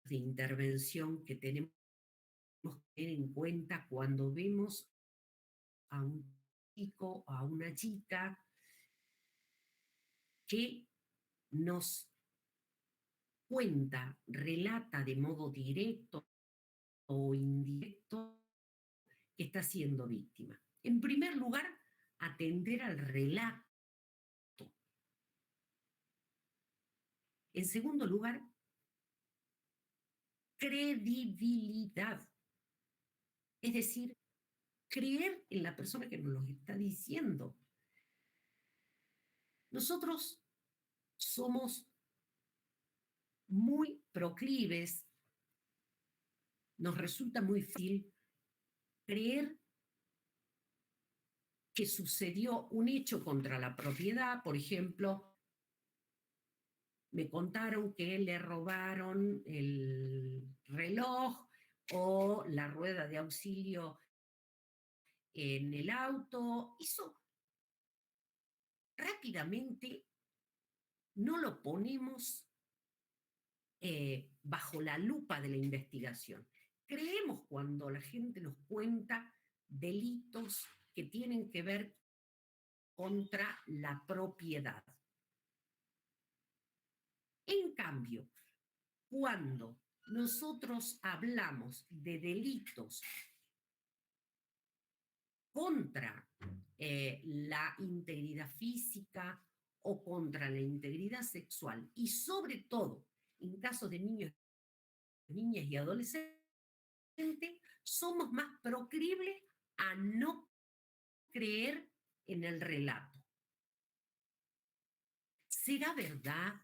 de intervención que tenemos que tener en cuenta cuando vemos a un chico o a una chica que nos cuenta, relata de modo directo o indirecto que está siendo víctima? En primer lugar, atender al relato. En segundo lugar, credibilidad. Es decir, creer en la persona que nos lo está diciendo. Nosotros somos muy proclives, nos resulta muy fácil creer que sucedió un hecho contra la propiedad. Por ejemplo, me contaron que le robaron el reloj o la rueda de auxilio en el auto. Eso rápidamente no lo ponemos bajo la lupa de la investigación. Creemos cuando la gente nos cuenta delitos que tienen que ver contra la propiedad. En cambio, cuando nosotros hablamos de delitos contra la integridad física o contra la integridad sexual, y sobre todo en casos de niños, niñas y adolescentes, somos más proclives a no creer en el relato. ¿Será verdad?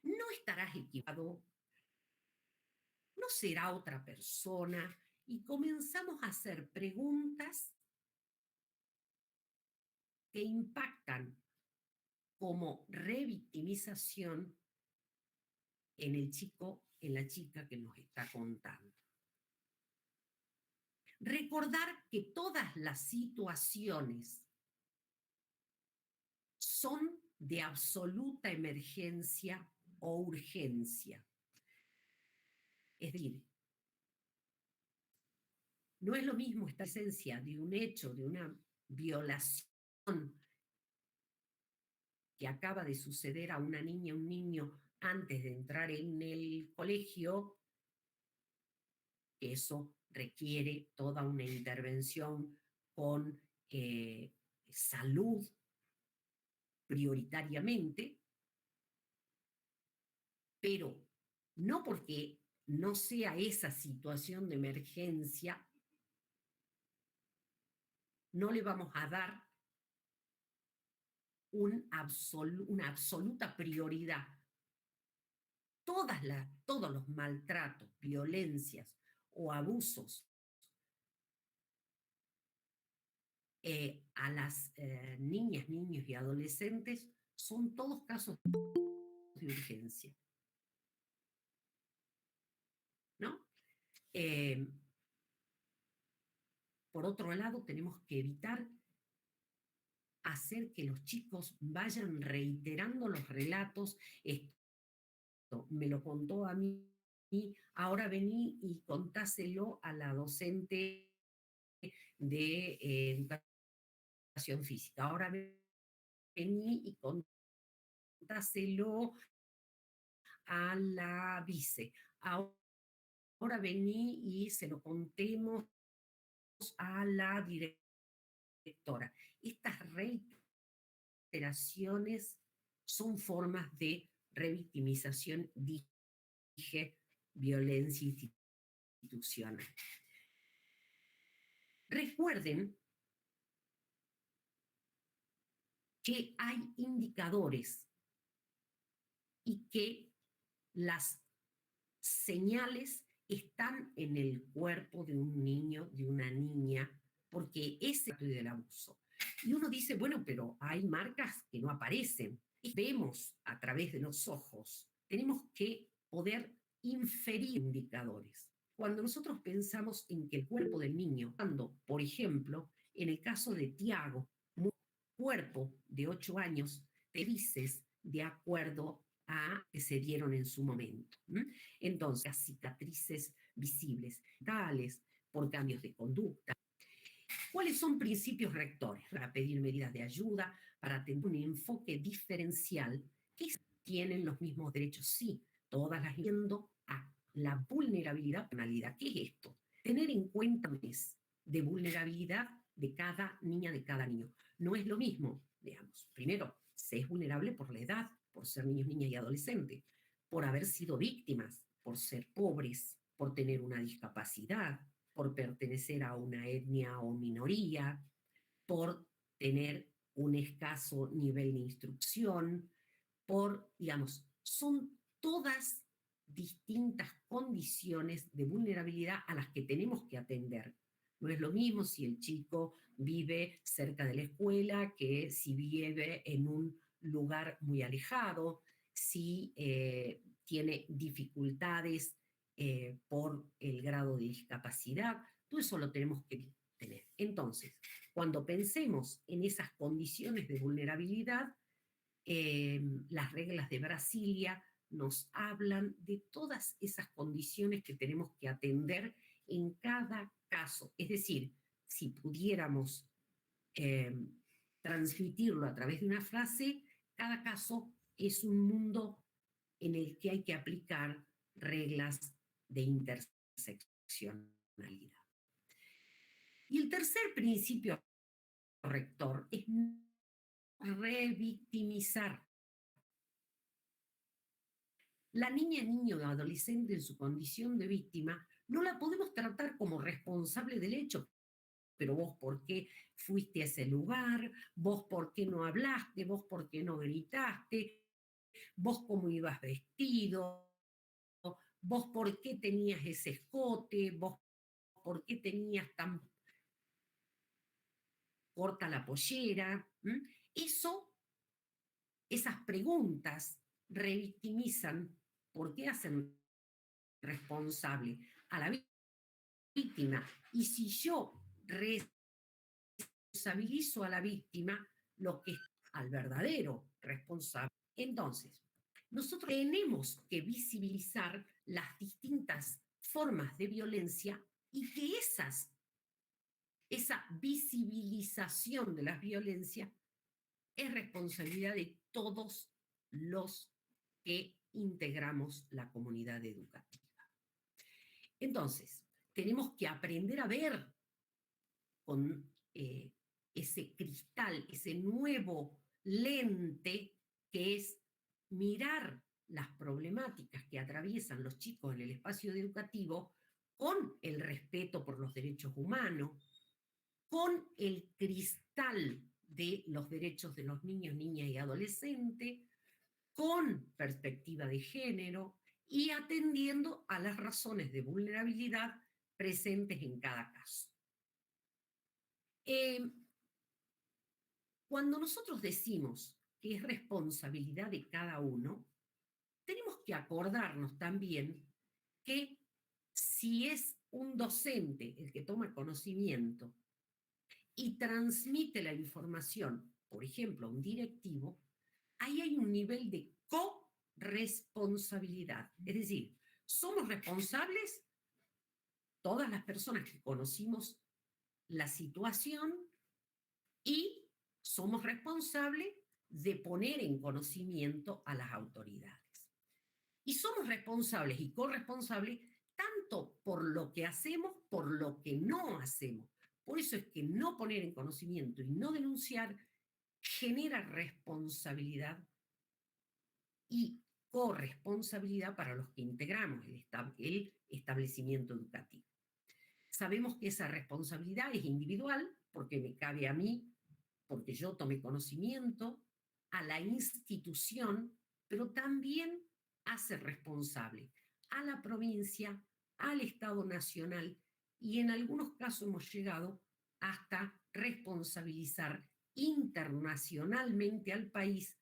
¿No estarás equivocado? ¿No será otra persona? Y comenzamos a hacer preguntas que impactan como revictimización en el chico, en la chica que nos está contando. Recordar que todas las situaciones son de absoluta emergencia o urgencia. Es decir, no es lo mismo esta esencia de un hecho, de una violación que acaba de suceder a una niña, un niño, antes de entrar en el colegio, que eso requiere toda una intervención con salud prioritariamente, pero no porque no sea esa situación de emergencia, no le vamos a dar una absoluta prioridad. Todos los maltratos, violencias o abusos a las niñas, niños y adolescentes son todos casos de urgencia, ¿no? Por otro lado, tenemos que evitar hacer que los chicos vayan reiterando los relatos. Esto me lo contó a mí, ahora vení y contáselo a la docente de educación física. Ahora vení y contáselo a la vice. Ahora vení y se lo contemos a la directora. Estas reiteraciones son formas de revictimización, dije, violencia institucional. Recuerden que hay indicadores y que las señales están en el cuerpo de un niño, de una niña, porque es el del abuso. Y uno dice, bueno, pero hay marcas que no aparecen. Y vemos a través de los ojos. Tenemos que poder inferir indicadores. Cuando nosotros pensamos en que el cuerpo del niño, cuando, por ejemplo, en el caso de Tiago, un cuerpo de 8 años, te dices de acuerdo a que se dieron en su momento. Entonces, las cicatrices visibles, tales por cambios de conducta. ¿Cuáles son principios rectores para pedir medidas de ayuda, para tener un enfoque diferencial? ¿Que tienen los mismos derechos? Sí, todas las yendo a la vulnerabilidad, penalidad. ¿Qué es esto? Tener en cuenta de vulnerabilidad de cada niña, de cada niño. No es lo mismo, digamos. Primero, se es vulnerable por la edad, por ser niños, niñas y adolescentes, por haber sido víctimas, por ser pobres, por tener una discapacidad, por pertenecer a una etnia o minoría, por tener un escaso nivel de instrucción, por, digamos, son todas distintas condiciones de vulnerabilidad a las que tenemos que atender. No es lo mismo si el chico vive cerca de la escuela que si vive en un lugar muy alejado, si tiene dificultades por el grado de discapacidad. Todo eso lo tenemos que tener. Entonces, cuando pensemos en esas condiciones de vulnerabilidad, las reglas de Brasilia nos hablan de todas esas condiciones que tenemos que atender en cada caso. Es decir, si pudiéramos eh, transmitirlo a través de una frase, cada caso es un mundo en el que hay que aplicar reglas de interseccionalidad. Y el tercer principio rector es revictimizar. La niña, niño o adolescente en su condición de víctima no la podemos tratar como responsable del hecho. Pero vos por qué fuiste a ese lugar, vos por qué no hablaste, vos por qué no gritaste, vos cómo ibas vestido, vos por qué tenías ese escote, vos por qué tenías tan corta la pollera. Eso, esas preguntas revictimizan porque hacen responsable a la víctima. Y si yo responsabilizo a la víctima, lo que es al verdadero responsable. Entonces, nosotros tenemos que visibilizar las distintas formas de violencia y que esa visibilización de las violencias es responsabilidad de todos los que integramos la comunidad educativa. Entonces, tenemos que aprender a ver con ese cristal, ese nuevo lente que es mirar las problemáticas que atraviesan los chicos en el espacio educativo con el respeto por los derechos humanos, con el cristal de los derechos de los niños, niñas y adolescentes, con perspectiva de género y atendiendo a las razones de vulnerabilidad presentes en cada caso. Cuando nosotros decimos que es responsabilidad de cada uno, tenemos que acordarnos también que si es un docente el que toma conocimiento y transmite la información, por ejemplo, a un directivo, ahí hay un nivel de corresponsabilidad. Es decir, somos responsables todas las personas que conocimos la situación y somos responsables de poner en conocimiento a las autoridades. Y somos responsables y corresponsables tanto por lo que hacemos, por lo que no hacemos. Por eso es que no poner en conocimiento y no denunciar genera responsabilidad y corresponsabilidad para los que integramos el establecimiento educativo. Sabemos que esa responsabilidad es individual porque me cabe a mí, porque yo tomé conocimiento, a la institución, pero también hace responsable a la provincia, al Estado Nacional y en algunos casos hemos llegado hasta responsabilizar internacionalmente al país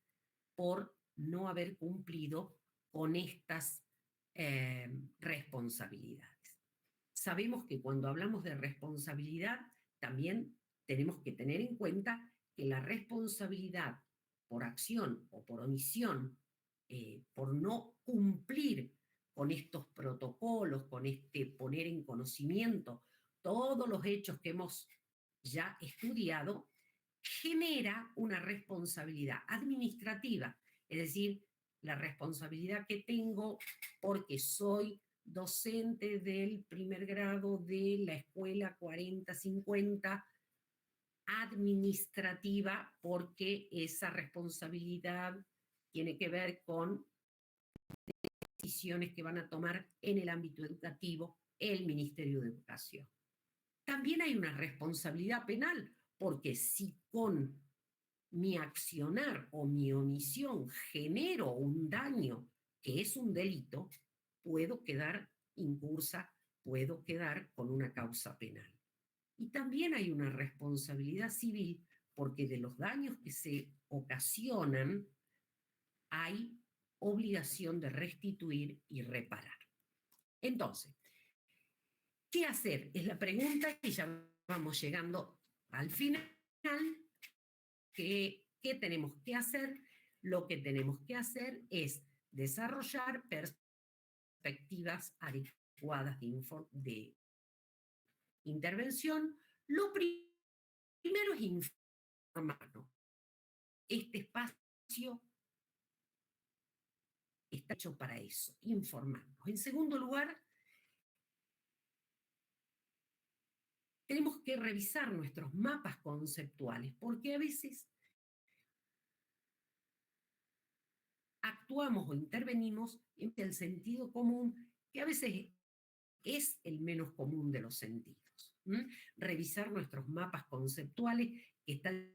por no haber cumplido con estas responsabilidades. Sabemos que cuando hablamos de responsabilidad también tenemos que tener en cuenta que la responsabilidad por acción o por omisión, por no cumplir con estos protocolos, con este poner en conocimiento todos los hechos que hemos ya estudiado, genera una responsabilidad administrativa, es decir, la responsabilidad que tengo porque soy docente del primer grado de la escuela 40-50 administrativa, porque esa responsabilidad tiene que ver con decisiones que van a tomar en el ámbito educativo el Ministerio de Educación. También hay una responsabilidad penal, porque si con mi accionar o mi omisión genero un daño que es un delito, puedo quedar incursa, puedo quedar con una causa penal. Y también hay una responsabilidad civil, porque de los daños que se ocasionan hay obligación de restituir y reparar. Entonces, ¿qué hacer? Es la pregunta y ya vamos llegando al final. ¿Qué tenemos que hacer? Lo que tenemos que hacer es desarrollar perspectivas adecuadas de intervención. Lo primero es informarnos. Este espacio está hecho para eso, informarnos. En segundo lugar, tenemos que revisar nuestros mapas conceptuales, porque a veces actuamos o intervenimos en el sentido común, que a veces es el menos común de los sentidos. Revisar nuestros mapas conceptuales que están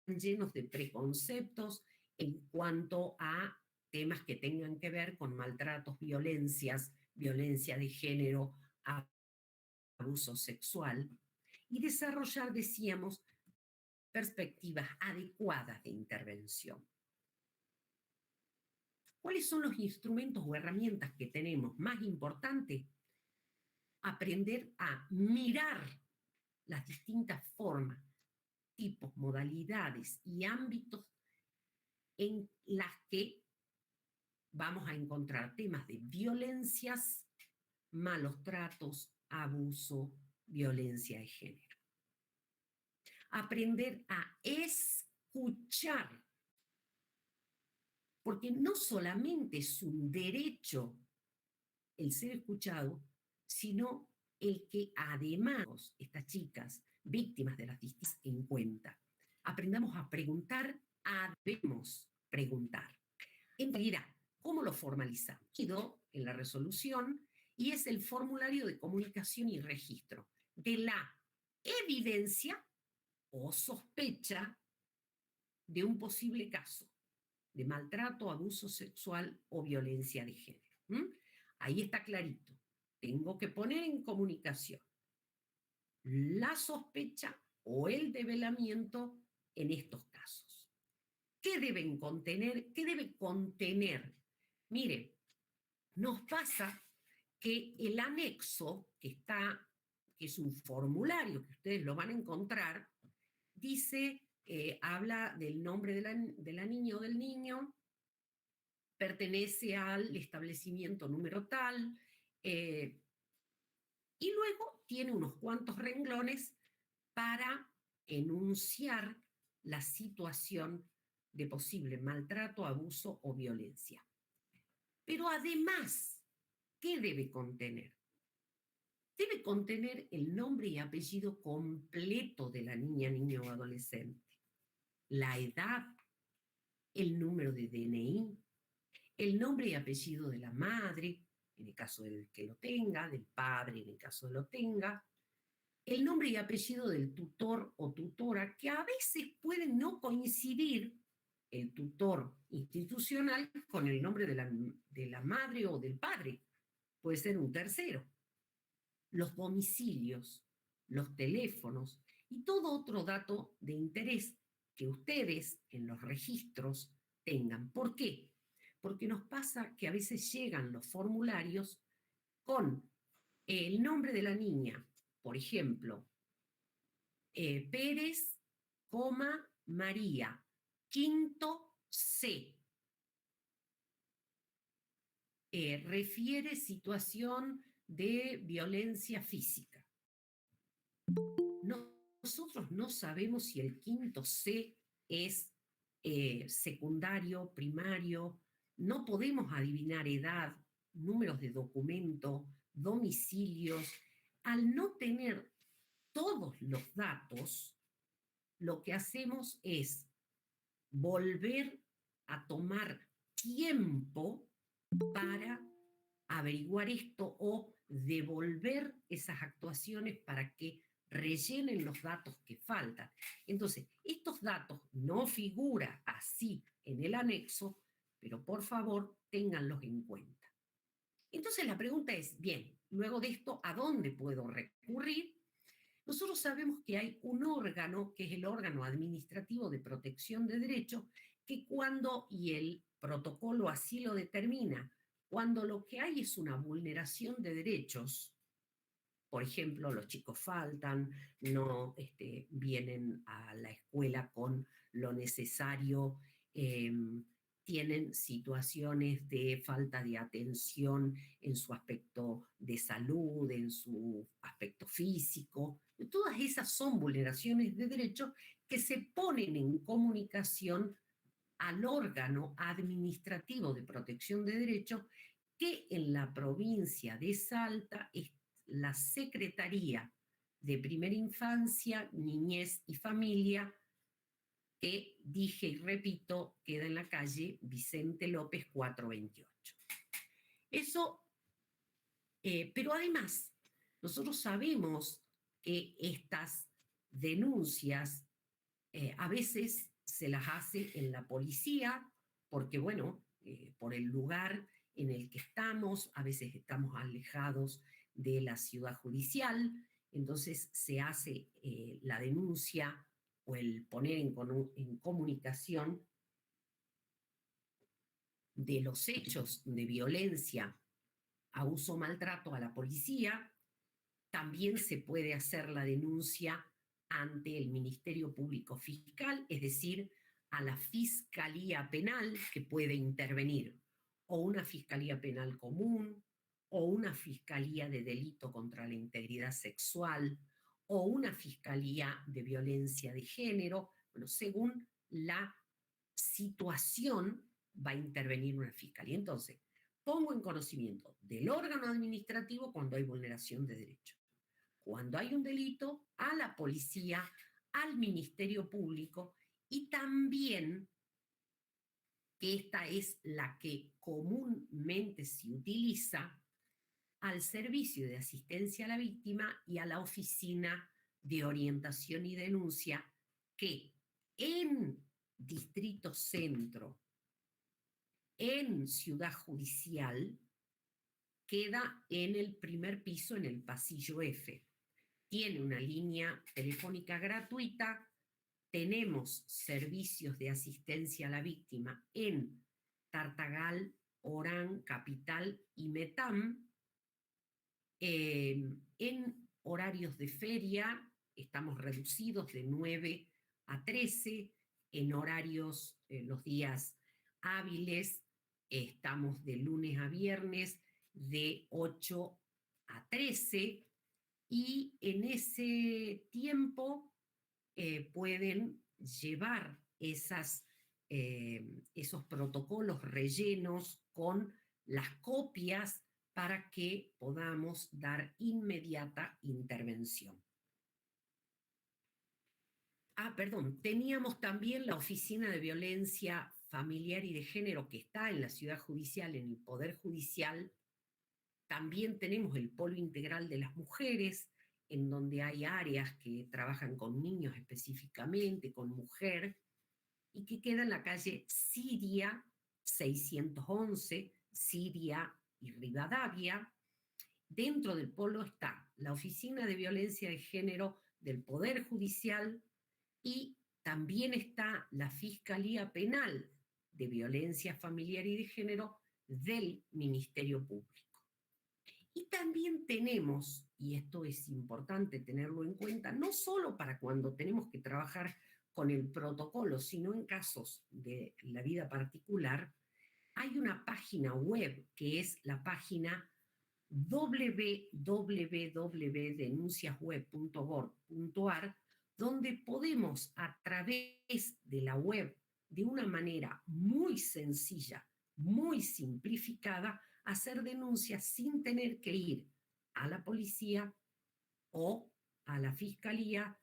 llenos de preconceptos en cuanto a temas que tengan que ver con maltratos, violencias, violencia de género, abuso sexual, y desarrollar, decíamos, perspectivas adecuadas de intervención. ¿Cuáles son los instrumentos o herramientas que tenemos? Más importante, aprender a mirar las distintas formas, tipos, modalidades y ámbitos en las que vamos a encontrar temas de violencias, malos tratos, abuso, violencia de género. Aprender a escuchar, porque no solamente es un derecho el ser escuchado, sino el que además estas chicas, víctimas de las distintas, en cuenta. Aprendamos a preguntar, debemos preguntar. En realidad, ¿cómo lo formalizamos? En la resolución, y es el formulario de comunicación y registro de la evidencia o sospecha de un posible caso de maltrato, abuso sexual o violencia de género. Ahí está clarito. Tengo que poner en comunicación la sospecha o el develamiento en estos casos. ¿Qué deben contener? ¿Qué debe contener? Mire, nos pasa que el anexo que es un formulario que ustedes lo van a encontrar, dice, habla del nombre de la niña o del niño, pertenece al establecimiento número tal, y luego tiene unos cuantos renglones para enunciar la situación de posible maltrato, abuso o violencia. Pero además, ¿qué debe contener? Debe contener el nombre y apellido completo de la niña, niño o adolescente, la edad, el número de DNI, el nombre y apellido de la madre, en el caso del que lo tenga, del padre, en el caso de lo tenga, el nombre y apellido del tutor o tutora, que a veces pueden no coincidir el tutor institucional con el nombre de la madre o del padre, puede ser un tercero. Los domicilios, los teléfonos y todo otro dato de interés que ustedes en los registros tengan. ¿Por qué? Porque nos pasa que a veces llegan los formularios con el nombre de la niña, por ejemplo, Pérez, María, quinto C. Refiere situación de violencia física. Nosotros no sabemos si el quinto C es secundario, primario, no podemos adivinar edad, números de documento, domicilios. Al no tener todos los datos, lo que hacemos es volver a tomar tiempo para averiguar esto o devolver esas actuaciones para que rellenen los datos que faltan. Entonces, estos datos no figuran así en el anexo, pero por favor, ténganlos en cuenta. Entonces, la pregunta es, bien, luego de esto, ¿a dónde puedo recurrir? Nosotros sabemos que hay un órgano, que es el órgano administrativo de protección de derechos, que cuando, y el protocolo así lo determina, cuando lo que hay es una vulneración de derechos, por ejemplo, los chicos faltan, no vienen a la escuela con lo necesario, tienen situaciones de falta de atención en su aspecto de salud, en su aspecto físico. Todas esas son vulneraciones de derechos que se ponen en comunicación al órgano administrativo de protección de derechos, que en la provincia de Salta es la Secretaría de Primera Infancia, Niñez y Familia, que dije y repito, queda en la calle Vicente López 428. Eso, pero además, nosotros sabemos que estas denuncias a veces se las hace en la policía, porque bueno, por el lugar en el que estamos, a veces estamos alejados de la ciudad judicial, entonces se hace la denuncia o el poner en comunicación de los hechos de violencia, abuso o maltrato a la policía. También se puede hacer la denuncia ante el Ministerio Público Fiscal, es decir, a la Fiscalía Penal, que puede intervenir, o una Fiscalía Penal común, o una Fiscalía de Delito contra la Integridad Sexual, o una Fiscalía de Violencia de Género. Bueno, según la situación va a intervenir una Fiscalía. Entonces, pongo en conocimiento del órgano administrativo cuando hay vulneración de derechos. Cuando hay un delito, a la policía, al Ministerio Público, y también, que esta es la que comúnmente se utiliza, al Servicio de Asistencia a la Víctima y a la Oficina de Orientación y Denuncia, que en Distrito Centro, en Ciudad Judicial, queda en el primer piso, en el pasillo F. Tiene una línea telefónica gratuita, tenemos servicios de asistencia a la víctima en Tartagal, Orán, Capital y Metam. En horarios de feria estamos reducidos de 9 a 13, en horarios, los días hábiles, estamos de lunes a viernes de 8 a 13, y en ese tiempo pueden llevar esos protocolos rellenos con las copias para que podamos dar inmediata intervención. Perdón, teníamos también la Oficina de Violencia Familiar y de Género, que está en la Ciudad Judicial, en el Poder Judicial. También tenemos el Polo Integral de las Mujeres, en donde hay áreas que trabajan con niños específicamente, con mujer, y que queda en la calle Siria 611, Siria y Rivadavia. Dentro del polo está la Oficina de Violencia de Género del Poder Judicial, y también está la Fiscalía Penal de Violencia Familiar y de Género del Ministerio Público. Y también tenemos, y esto es importante tenerlo en cuenta, no solo para cuando tenemos que trabajar con el protocolo, sino en casos de la vida particular, hay una página web que es la página www.denunciasweb.gov.ar, donde podemos, a través de la web, de una manera muy sencilla, muy simplificada, hacer denuncias sin tener que ir a la policía o a la fiscalía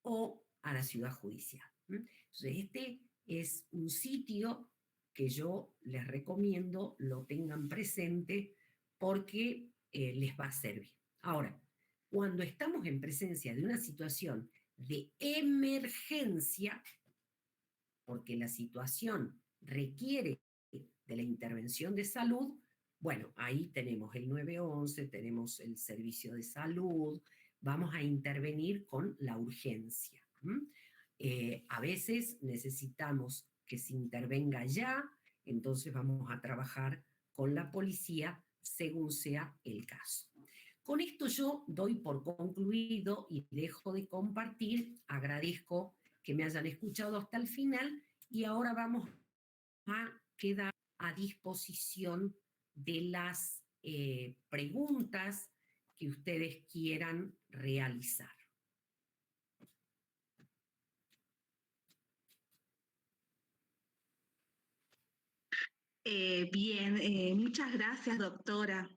o a la ciudad judicial. Entonces, este es un sitio que yo les recomiendo lo tengan presente porque les va a servir. Ahora, cuando estamos en presencia de una situación de emergencia, porque la situación requiere de la intervención de salud, bueno, ahí tenemos el 911, tenemos el servicio de salud, vamos a intervenir con la urgencia. A veces necesitamos que se intervenga ya, entonces vamos a trabajar con la policía según sea el caso. Con esto yo doy por concluido y dejo de compartir. Agradezco que me hayan escuchado hasta el final y ahora vamos a quedar a disposición de las preguntas que ustedes quieran realizar. Bien, muchas gracias, doctora.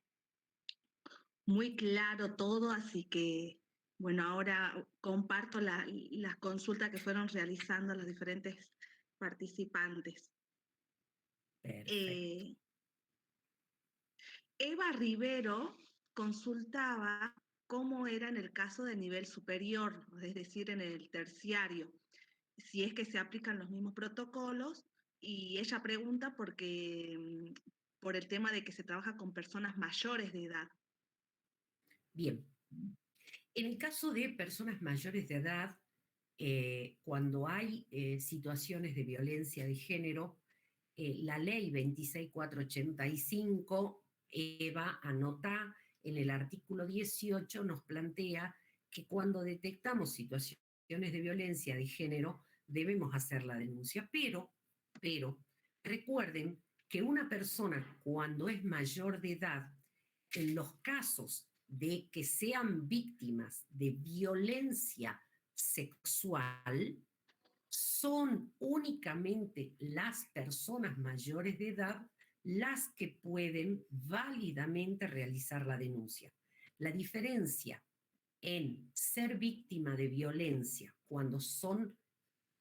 Muy claro todo, así que, bueno, ahora comparto las consultas que fueron realizando los diferentes participantes. Perfecto. Eva Rivero consultaba cómo era en el caso de nivel superior, es decir, en el terciario, si es que se aplican los mismos protocolos, y ella pregunta porque, por el tema de que se trabaja con personas mayores de edad. Bien. En el caso de personas mayores de edad, cuando hay situaciones de violencia de género, la ley 26485, Eva anota en el artículo 18, nos plantea que cuando detectamos situaciones de violencia de género, debemos hacer la denuncia. Pero, recuerden que una persona cuando es mayor de edad, en los casos de que sean víctimas de violencia sexual, son únicamente las personas mayores de edad las que pueden válidamente realizar la denuncia. La diferencia en ser víctima de violencia cuando son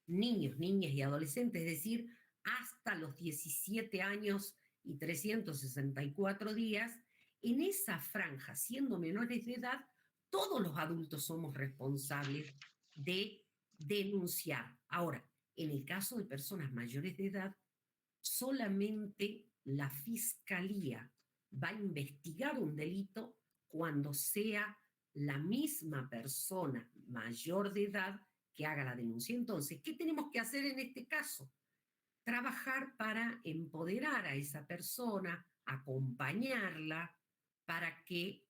niños, niñas y adolescentes, es decir, hasta los 17 años y 364 días, en esa franja, siendo menores de edad, todos los adultos somos responsables de denunciar. Ahora, en el caso de personas mayores de edad, solamente la fiscalía va a investigar un delito cuando sea la misma persona mayor de edad que haga la denuncia. Entonces, ¿qué tenemos que hacer en este caso? Trabajar para empoderar a esa persona, acompañarla para que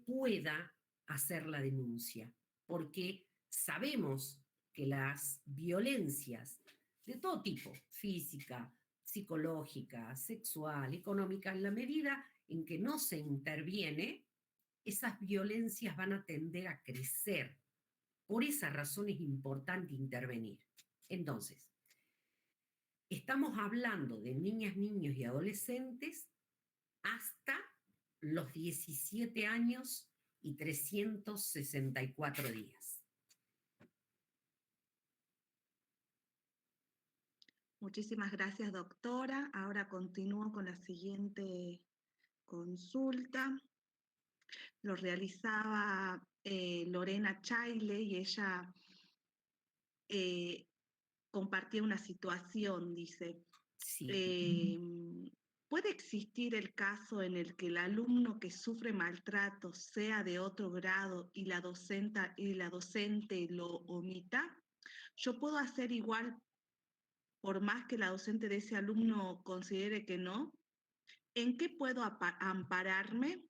pueda hacer la denuncia, porque sabemos que las violencias de todo tipo, física, psicológica, sexual, económica, en la medida en que no se interviene, esas violencias van a tender a crecer. Por esa razón es importante intervenir. Entonces, estamos hablando de niñas, niños y adolescentes hasta los 17 años y 364 días. Muchísimas gracias, doctora. Ahora continúo con la siguiente consulta. Lo realizaba Lorena Chaile y ella compartía una situación, dice. Sí. ¿Puede existir el caso en el que el alumno que sufre maltrato sea de otro grado y la docente lo omita? ¿Yo puedo hacer igual por más que la docente de ese alumno considere que no? ¿En qué puedo ampararme?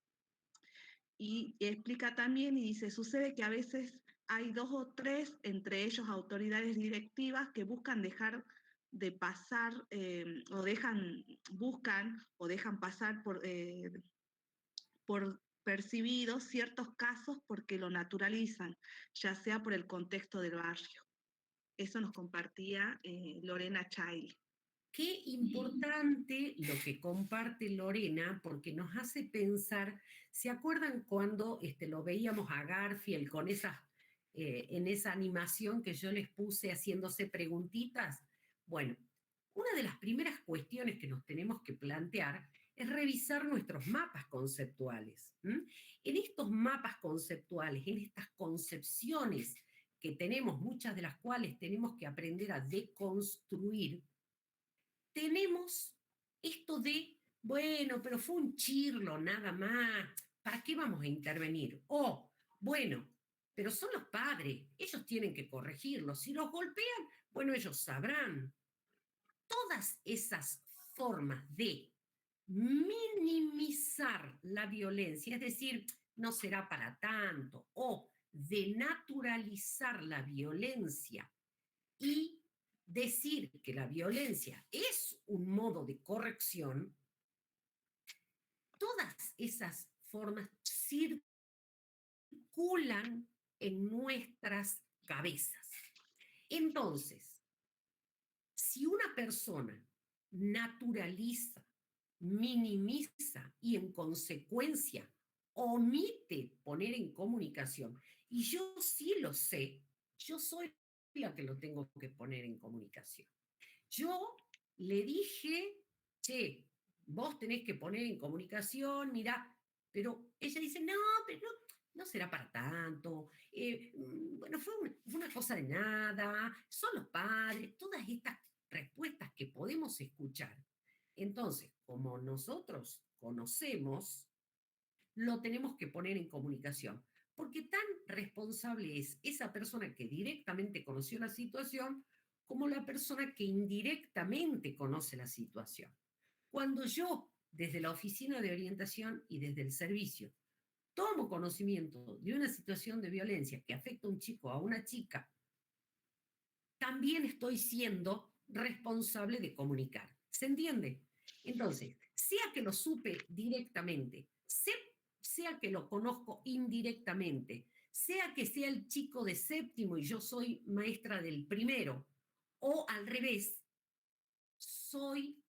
Y explica también y dice, sucede que a veces hay 2 o 3, entre ellos autoridades directivas, que buscan dejar de pasar buscan o dejan pasar por percibidos ciertos casos porque lo naturalizan, ya sea por el contexto del barrio. Eso nos compartía Lorena Chaile. Qué importante lo que comparte Lorena, porque nos hace pensar, ¿se acuerdan cuando lo veíamos a Garfield con en esa animación que yo les puse haciéndose preguntitas? Bueno, una de las primeras cuestiones que nos tenemos que plantear es revisar nuestros mapas conceptuales. En estos mapas conceptuales, en estas concepciones que tenemos, muchas de las cuales tenemos que aprender a deconstruir, tenemos esto de, bueno, pero fue un chirlo nada más, ¿para qué vamos a intervenir? O, bueno, pero son los padres, ellos tienen que corregirlo, si los golpean, bueno, ellos sabrán. Todas esas formas de minimizar la violencia, es decir, no será para tanto, o de naturalizar la violencia y decir que la violencia es un modo de corrección, todas esas formas circulan en nuestras cabezas. Entonces, si una persona naturaliza, minimiza y en consecuencia omite poner en comunicación, y yo sí lo sé, yo soy la que lo tengo que poner en comunicación. Yo le dije, che, vos tenés que poner en comunicación, mirá, pero ella dice, no, pero no será para tanto, bueno, fue una cosa de nada, son los padres, todas estas respuestas que podemos escuchar. Entonces, como nosotros conocemos, lo tenemos que poner en comunicación, porque tan responsable es esa persona que directamente conoció la situación como la persona que indirectamente conoce la situación. Cuando yo, desde la oficina de orientación y desde el servicio, tomo conocimiento de una situación de violencia que afecta a un chico o a una chica, también estoy siendo responsable de comunicar. ¿Se entiende? Entonces, sea que lo supe directamente, sea que lo conozco indirectamente, sea que sea el chico de séptimo y yo soy maestra del primero, o al revés, soy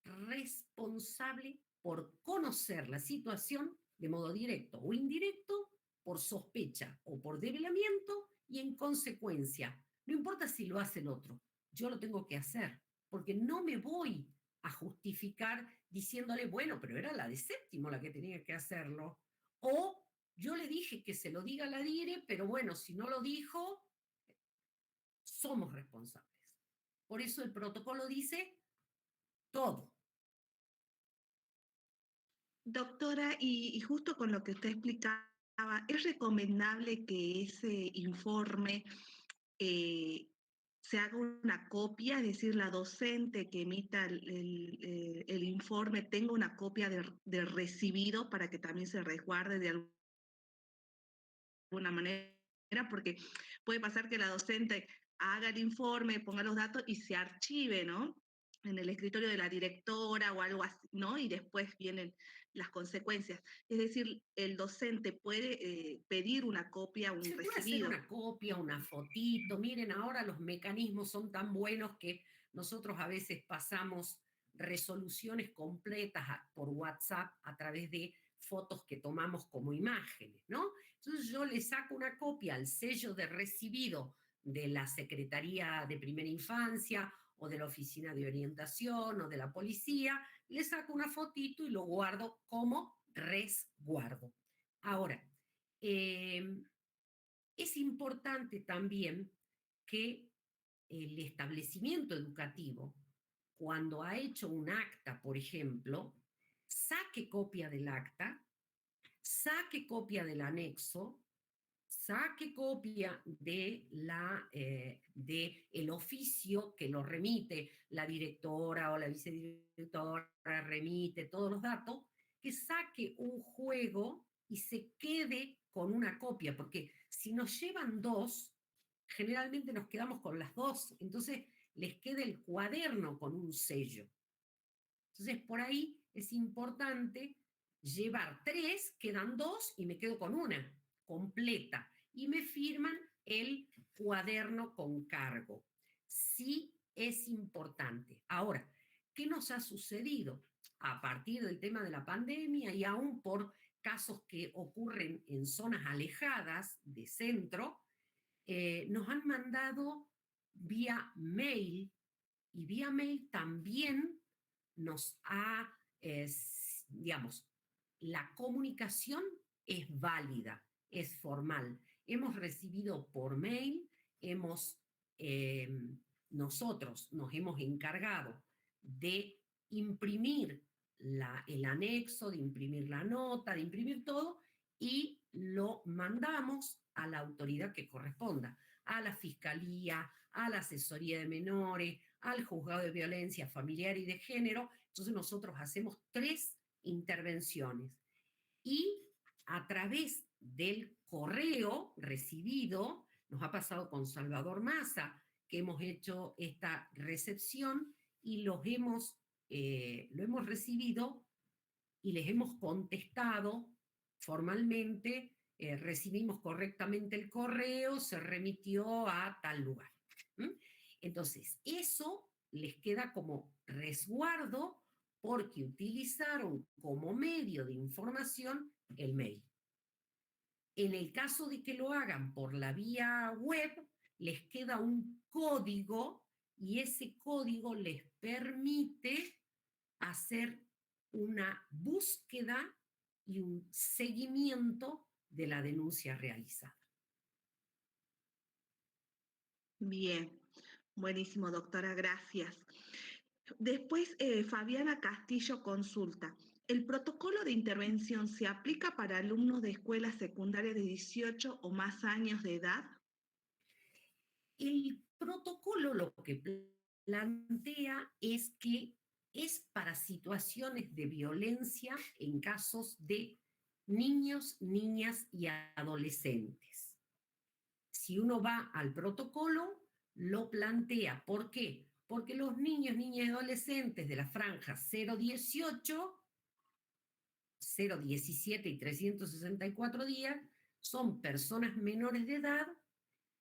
responsable por conocer la situación de modo directo o indirecto, por sospecha o por develamiento, y en consecuencia, no importa si lo hace el otro, yo lo tengo que hacer, porque no me voy a justificar diciéndole, bueno, pero era la de séptimo la que tenía que hacerlo, o yo le dije que se lo diga a la dire, pero bueno, si no lo dijo, somos responsables. Por eso el protocolo dice todo. Doctora, y justo con lo que usted explicaba, ¿es recomendable que ese informe se haga una copia, es decir, la docente que emita el informe tenga una copia de recibido para que también se resguarde de alguna manera? Porque puede pasar que la docente haga el informe, ponga los datos y se archive, ¿no? En el escritorio de la directora o algo así, ¿no? Y después vienen las consecuencias. Es decir, el docente puede pedir una copia, un Se puede hacer recibido. una copia, una fotito. Miren, ahora los mecanismos son tan buenos que nosotros a veces pasamos resoluciones completas por WhatsApp a través de fotos que tomamos como imágenes, ¿no? Entonces yo le saco una copia al sello de recibido de la Secretaría de Primera Infancia o de la Oficina de Orientación o de la Policía, le saco una fotito y lo guardo como resguardo. Ahora, eh, es importante también que el establecimiento educativo, cuando ha hecho un acta, por ejemplo, saque copia del acta, saque copia del anexo, saque copia de el oficio que lo remite la directora o la vicedirectora, remite todos los datos, que saque un juego y se quede con una copia, porque si nos llevan dos, generalmente nos quedamos con las dos, entonces les queda el cuaderno con un sello. Entonces, por ahí es importante llevar tres, quedan dos y me quedo con una completa. Y me firman el cuaderno con cargo. Sí es importante. Ahora, ¿qué nos ha sucedido? A partir del tema de la pandemia y aún por casos que ocurren en zonas alejadas de centro, nos han mandado vía mail, y vía mail también nos ha, digamos, la comunicación es válida, es formal. Hemos recibido por mail, eh, nosotros nos hemos encargado de imprimir el anexo, de imprimir la nota, de imprimir todo, y lo mandamos a la autoridad que corresponda, a la Fiscalía, a la Asesoría de Menores, al Juzgado de Violencia Familiar y de Género. Entonces nosotros hacemos 3 intervenciones y a través del correo recibido, nos ha pasado con Salvador Massa, que hemos hecho esta recepción y lo hemos recibido y les hemos contestado formalmente, recibimos correctamente el correo, se remitió a tal lugar. ¿Mm? Entonces, eso les queda como resguardo porque utilizaron como medio de información el mail. En el caso de que lo hagan por la vía web, les queda un código y ese código les permite hacer una búsqueda y un seguimiento de la denuncia realizada. Bien, buenísimo, doctora, gracias. Después, Fabiana Castillo consulta. ¿El protocolo de intervención se aplica para alumnos de escuelas secundarias de 18 o más años de edad? El protocolo lo que plantea es que es para situaciones de violencia en casos de niños, niñas y adolescentes. Si uno va al protocolo, lo plantea. ¿Por qué? Porque los niños, niñas y adolescentes de la franja 0-18, 0-17 y 364 días son personas menores de edad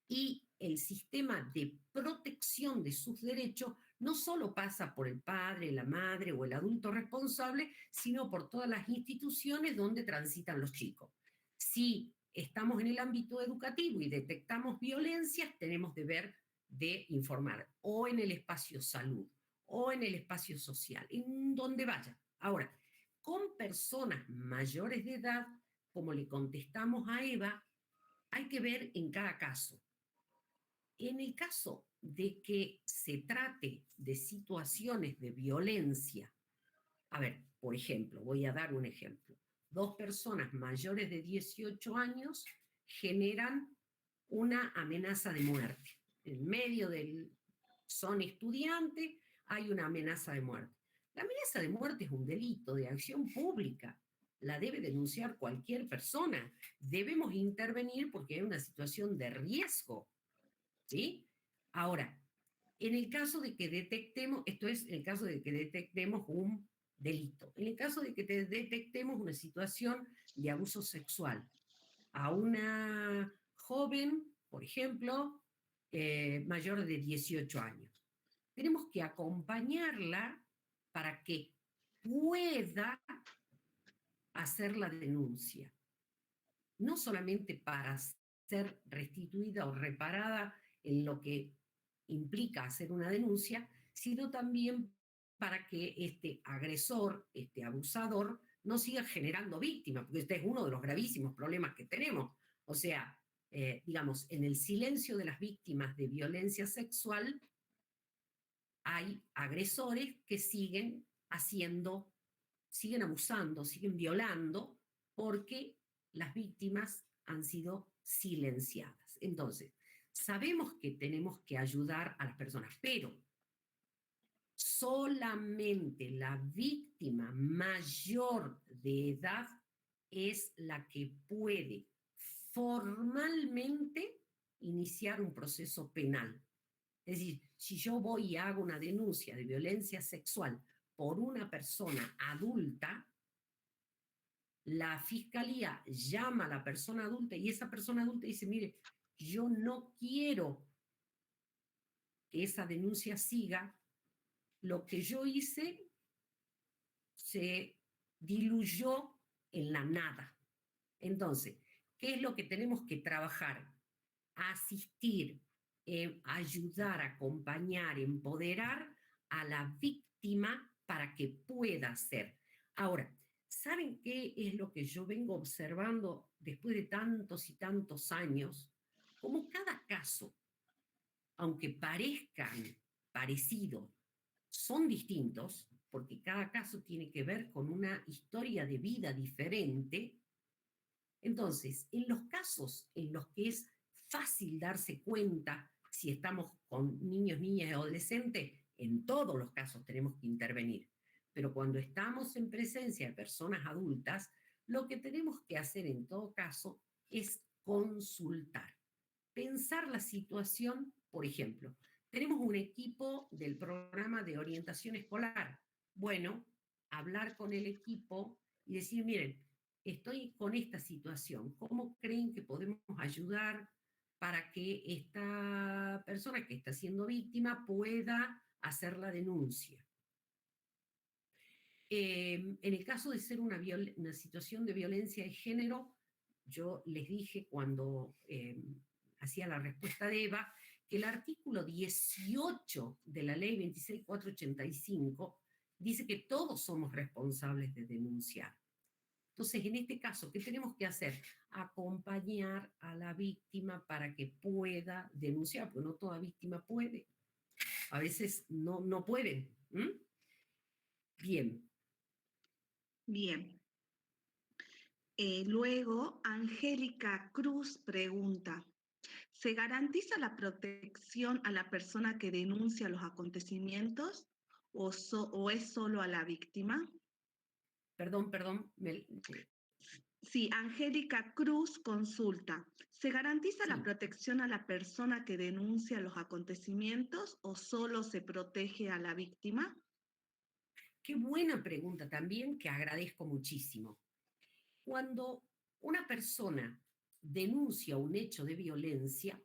y el sistema de protección de sus derechos no solo pasa por el padre, la madre o el adulto responsable, sino por todas las instituciones donde transitan los chicos. Si estamos en el ámbito educativo y detectamos violencias, tenemos deber de informar, o en el espacio salud, o en el espacio social, en donde vaya. Ahora, con personas mayores de edad, como le contestamos a Eva, hay que ver en cada caso. En el caso de que se trate de situaciones de violencia, a ver, por ejemplo, voy a dar un ejemplo. 2 personas mayores de 18 años generan una amenaza de muerte. En medio del son estudiantes, hay una amenaza de muerte. La amenaza de muerte es un delito de acción pública. La debe denunciar cualquier persona. Debemos intervenir porque hay una situación de riesgo. ¿Sí? Ahora, en el caso de que detectemos, esto es en el caso de que detectemos un delito, en el caso de que detectemos una situación de abuso sexual a una joven, por ejemplo, mayor de 18 años, tenemos que acompañarla para que pueda hacer la denuncia, no solamente para ser restituida o reparada en lo que implica hacer una denuncia, sino también para que este agresor, este abusador, no siga generando víctimas, porque este es uno de los gravísimos problemas que tenemos. O sea, digamos, en el silencio de las víctimas de violencia sexual hay agresores que siguen haciendo, siguen abusando, siguen violando, porque las víctimas han sido silenciadas. Entonces, sabemos que tenemos que ayudar a las personas, pero solamente la víctima mayor de edad es la que puede formalmente iniciar un proceso penal. Es decir, si yo voy y hago una denuncia de violencia sexual por una persona adulta, la fiscalía llama a la persona adulta y esa persona adulta dice, mire, yo no quiero que esa denuncia siga, lo que yo hice se diluyó en la nada. Entonces, ¿qué es lo que tenemos que trabajar? Asistir ayudar, acompañar, empoderar a la víctima para que pueda ser. Ahora, ¿saben qué es lo que yo vengo observando después de tantos y tantos años? Como cada caso, aunque parezcan parecidos, son distintos, porque cada caso tiene que ver con una historia de vida diferente. Entonces, en los casos en los que es fácil darse cuenta si estamos con niños, niñas y adolescentes, en todos los casos tenemos que intervenir. Pero cuando estamos en presencia de personas adultas, lo que tenemos que hacer en todo caso es consultar, pensar la situación. Por ejemplo, tenemos un equipo del programa de orientación escolar. Bueno, hablar con el equipo y decir, miren, estoy con esta situación, ¿cómo creen que podemos ayudar para que esta persona que está siendo víctima pueda hacer la denuncia? En el caso de ser una situación de violencia de género, yo les dije cuando hacía la respuesta de Eva, que el artículo 18 de la ley 26.485 dice que todos somos responsables de denunciar. Entonces, en este caso, ¿qué tenemos que hacer? Acompañar a la víctima para que pueda denunciar, porque no toda víctima puede. A veces no pueden. Bien. Bien. Luego, Angélica Cruz pregunta, ¿se garantiza la protección a la persona que denuncia los acontecimientos o es solo a la víctima? Perdón. Sí, Angélica Cruz consulta, ¿se garantiza la Sí. protección a la persona que denuncia los acontecimientos o solo se protege a la víctima? Qué buena pregunta también, que agradezco muchísimo. Cuando una persona denuncia un hecho de violencia,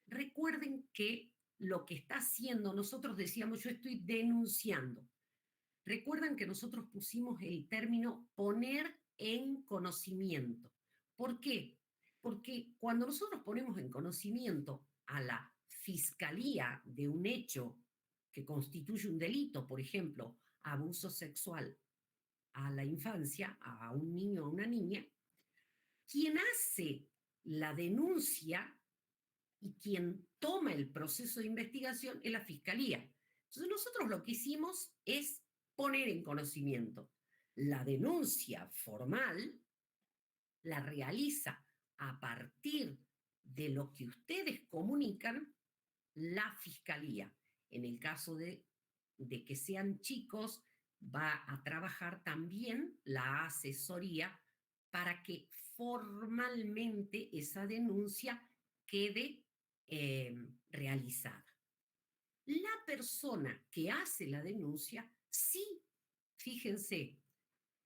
recuerden que lo que está haciendo, nosotros decíamos, yo estoy denunciando. Recuerdan que nosotros pusimos el término poner en conocimiento. ¿Por qué? Porque cuando nosotros ponemos en conocimiento a la fiscalía de un hecho que constituye un delito, por ejemplo, abuso sexual a la infancia, a un niño o a una niña, quien hace la denuncia y quien toma el proceso de investigación es la fiscalía. Entonces nosotros lo que hicimos es poner en conocimiento. La denuncia formal la realiza a partir de lo que ustedes comunican la fiscalía. En el caso de que sean chicos, va a trabajar también la asesoría para que formalmente esa denuncia quede realizada. La persona que hace la denuncia, sí, fíjense,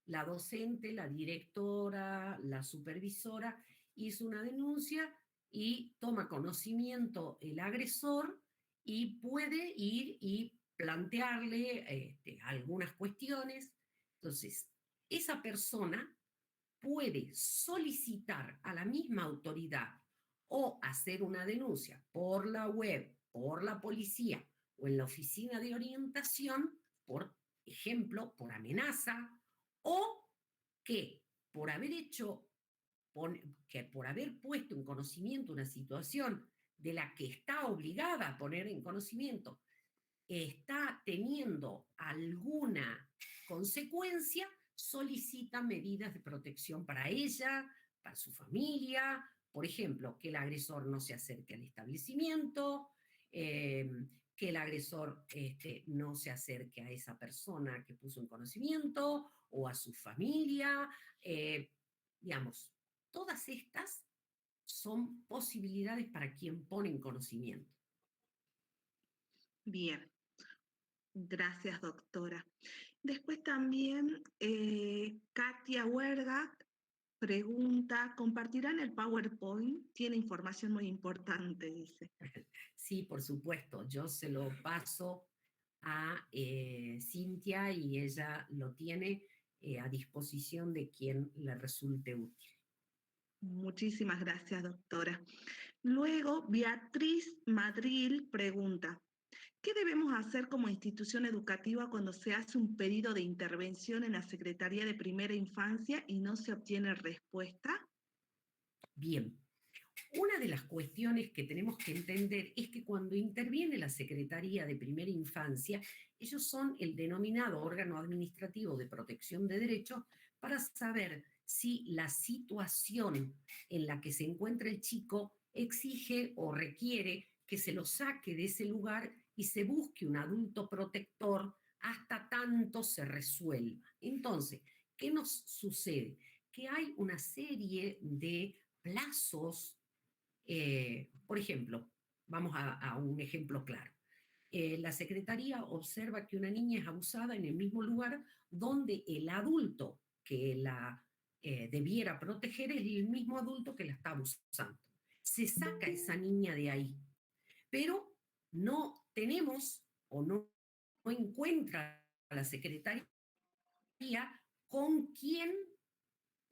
la docente, la directora, la supervisora hizo una denuncia y toma conocimiento el agresor y puede ir y plantearle algunas cuestiones. Entonces, esa persona puede solicitar a la misma autoridad o hacer una denuncia por la web, por la policía o en la oficina de orientación, por ejemplo, por amenaza, o que por haber por haber puesto en conocimiento una situación de la que está obligada a poner en conocimiento, está teniendo alguna consecuencia, solicita medidas de protección para ella, para su familia, por ejemplo, que el agresor no se acerque al establecimiento, que el agresor no se acerque a esa persona que puso en conocimiento o a su familia, digamos, todas estas son posibilidades para quien pone en conocimiento. Bien, gracias doctora. Después también Katia Huerga pregunta, ¿compartirán el PowerPoint? Tiene información muy importante, dice. Sí, por supuesto, yo se lo paso a Cintia y ella lo tiene a disposición de quien le resulte útil. Muchísimas gracias, doctora. Luego, Beatriz Madril pregunta, ¿qué debemos hacer como institución educativa cuando se hace un pedido de intervención en la Secretaría de Primera Infancia y no se obtiene respuesta? Bien, una de las cuestiones que tenemos que entender es que cuando interviene la Secretaría de Primera Infancia, ellos son el denominado órgano administrativo de protección de derechos para saber si la situación en la que se encuentra el chico exige o requiere que se lo saque de ese lugar y se busque un adulto protector hasta tanto se resuelva. Entonces, ¿qué nos sucede? Que hay una serie de plazos. Por ejemplo, vamos a un ejemplo claro. La Secretaría observa que una niña es abusada en el mismo lugar donde el adulto que la debiera proteger es el mismo adulto que la está abusando. Se saca esa niña de ahí, pero no tenemos o no encuentra a la Secretaría con quién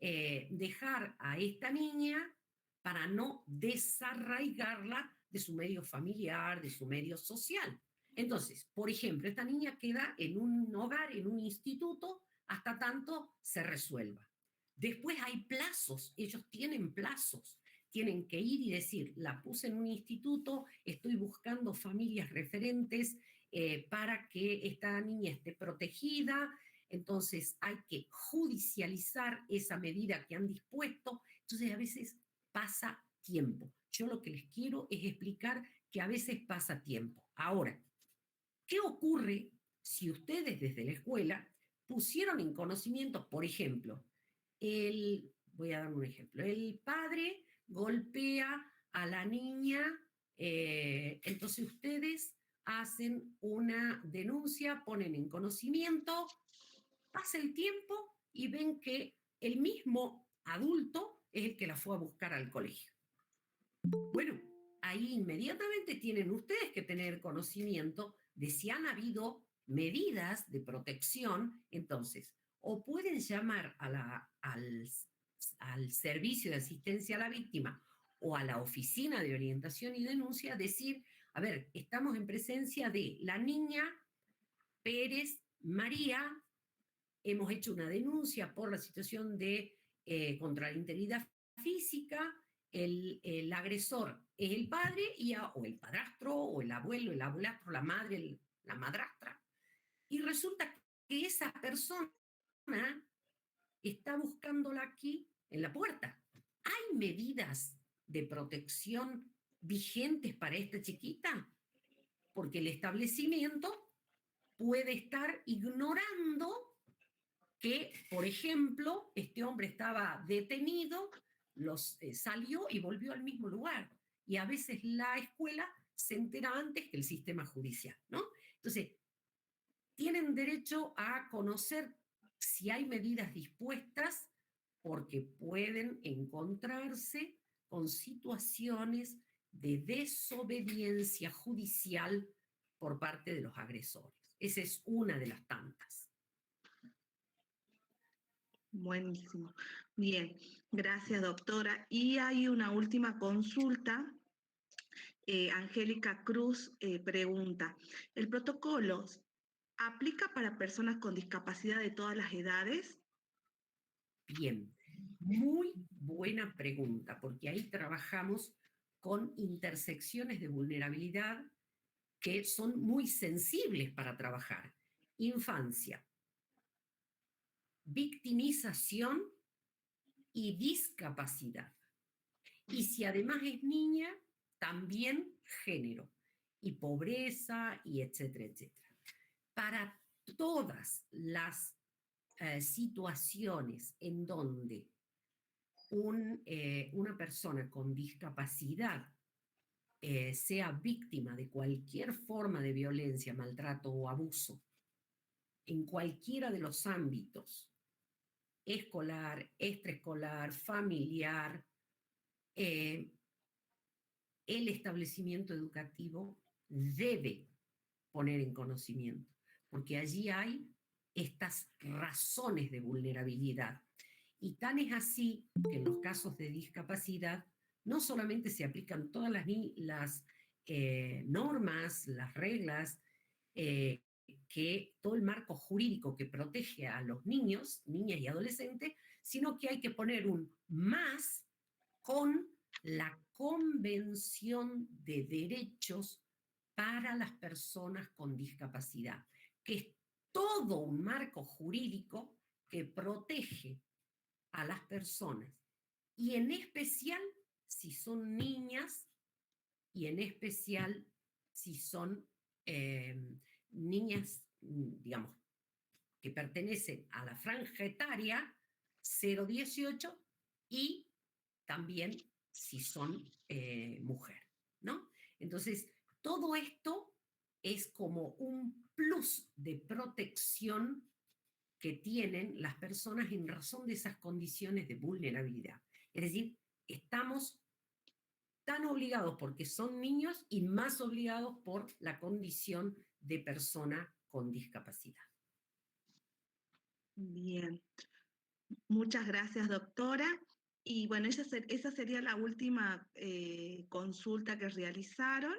dejar a esta niña para no desarraigarla de su medio familiar, de su medio social. Entonces, por ejemplo, esta niña queda en un hogar, en un instituto, hasta tanto se resuelva. Después hay plazos, ellos tienen plazos, tienen que ir y decir, la puse en un instituto, estoy buscando familias referentes para que esta niña esté protegida, entonces hay que judicializar esa medida que han dispuesto, entonces a veces pasa tiempo. Yo lo que les quiero es explicar que a veces pasa tiempo. Ahora, ¿qué ocurre si ustedes desde la escuela pusieron en conocimiento, por ejemplo, voy a dar un ejemplo, el padre golpea a la niña, entonces ustedes hacen una denuncia, ponen en conocimiento, pasa el tiempo y ven que el mismo adulto es el que la fue a buscar al colegio. Bueno, ahí inmediatamente tienen ustedes que tener conocimiento de si han habido medidas de protección, entonces, o pueden llamar al servicio de asistencia a la víctima o a la oficina de orientación y denuncia, decir, a ver, estamos en presencia de la niña Pérez María, hemos hecho una denuncia por la situación de contra la integridad física, el agresor es el padre o el padrastro o el abuelo, el abuelastro, la madre, la madrastra, y resulta que esa persona está buscándola aquí en la puerta. ¿Hay medidas de protección vigentes para esta chiquita? Porque el establecimiento puede estar ignorando que, por ejemplo, este hombre estaba detenido, salió y volvió al mismo lugar. Y a veces la escuela se entera antes que el sistema judicial, ¿no? Entonces, tienen derecho a conocer si hay medidas dispuestas porque pueden encontrarse con situaciones de desobediencia judicial por parte de los agresores. Esa es una de las tantas. Buenísimo. Bien, gracias, doctora. Y hay una última consulta. Angélica Cruz pregunta, ¿el protocolo aplica para personas con discapacidad de todas las edades? Bien, muy buena pregunta, porque ahí trabajamos con intersecciones de vulnerabilidad que son muy sensibles para trabajar. Infancia, victimización y discapacidad. Y si además es niña, también género, y pobreza, y etcétera, etcétera. Para todas las situaciones en donde una persona con discapacidad sea víctima de cualquier forma de violencia, maltrato o abuso, en cualquiera de los ámbitos, escolar, extraescolar, familiar, el establecimiento educativo debe poner en conocimiento, porque allí hay estas razones de vulnerabilidad. Y tan es así que en los casos de discapacidad no solamente se aplican todas las normas, las reglas, que todo el marco jurídico que protege a los niños, niñas y adolescentes, sino que hay que poner un más con la Convención de Derechos para las Personas con Discapacidad, que es todo un marco jurídico que protege a las personas, y en especial si son niñas, y en especial si son niñas, digamos, que pertenecen a la franja etaria 0-18, y también si son mujer, ¿no? Entonces, todo esto es como un plus de protección que tienen las personas en razón de esas condiciones de vulnerabilidad. Es decir, estamos tan obligados porque son niños y más obligados por la condición de persona con discapacidad. Bien, muchas gracias, doctora. Y bueno, esa sería la última consulta que realizaron.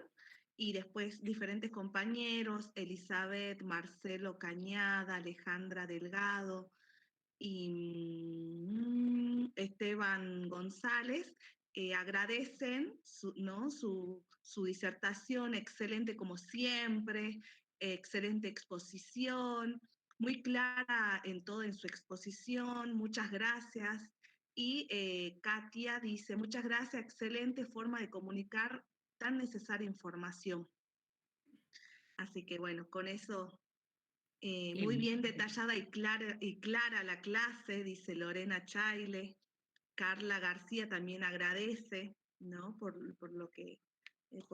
Y después diferentes compañeros, Elizabeth, Marcelo Cañada, Alejandra Delgado y Esteban González, agradecen ¿no? su disertación, excelente como siempre, excelente exposición, muy clara en todo en su exposición, muchas gracias. Y Katia dice, muchas gracias, excelente forma de comunicar tan necesaria información. Así que bueno, con eso muy bien detallada y clara la clase, dice Lorena Chaile. Carla García también agradece, ¿no? por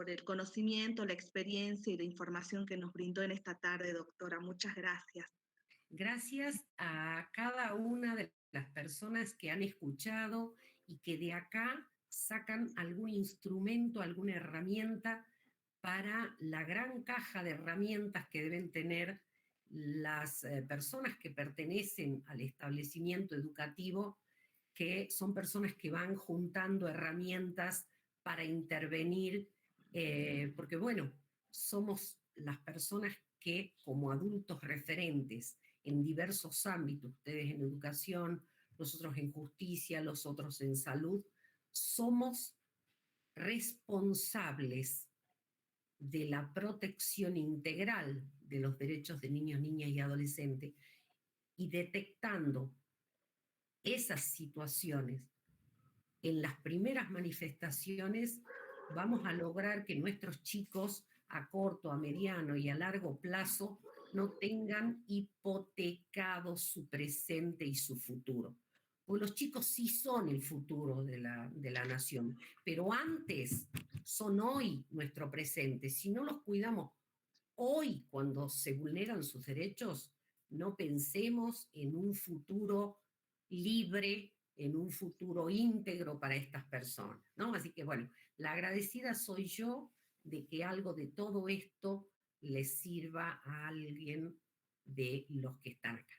el conocimiento, la experiencia y la información que nos brindó en esta tarde, doctora. Muchas gracias. Gracias a cada una de las personas que han escuchado y que de acá sacan algún instrumento, alguna herramienta para la gran caja de herramientas que deben tener las personas que pertenecen al establecimiento educativo, que son personas que van juntando herramientas para intervenir, porque bueno, somos las personas que como adultos referentes en diversos ámbitos, ustedes en educación, nosotros en justicia, los otros en salud, somos responsables de la protección integral de los derechos de niños, niñas y adolescentes, y detectando esas situaciones en las primeras manifestaciones, vamos a lograr que nuestros chicos a corto, a mediano y a largo plazo no tengan hipotecado su presente y su futuro. Pues los chicos sí son el futuro de la nación, pero antes son hoy nuestro presente. Si no los cuidamos hoy, cuando se vulneran sus derechos, no pensemos en un futuro libre, en un futuro íntegro para estas personas, ¿no? Así que bueno, la agradecida soy yo de que algo de todo esto les sirva a alguien de los que están acá.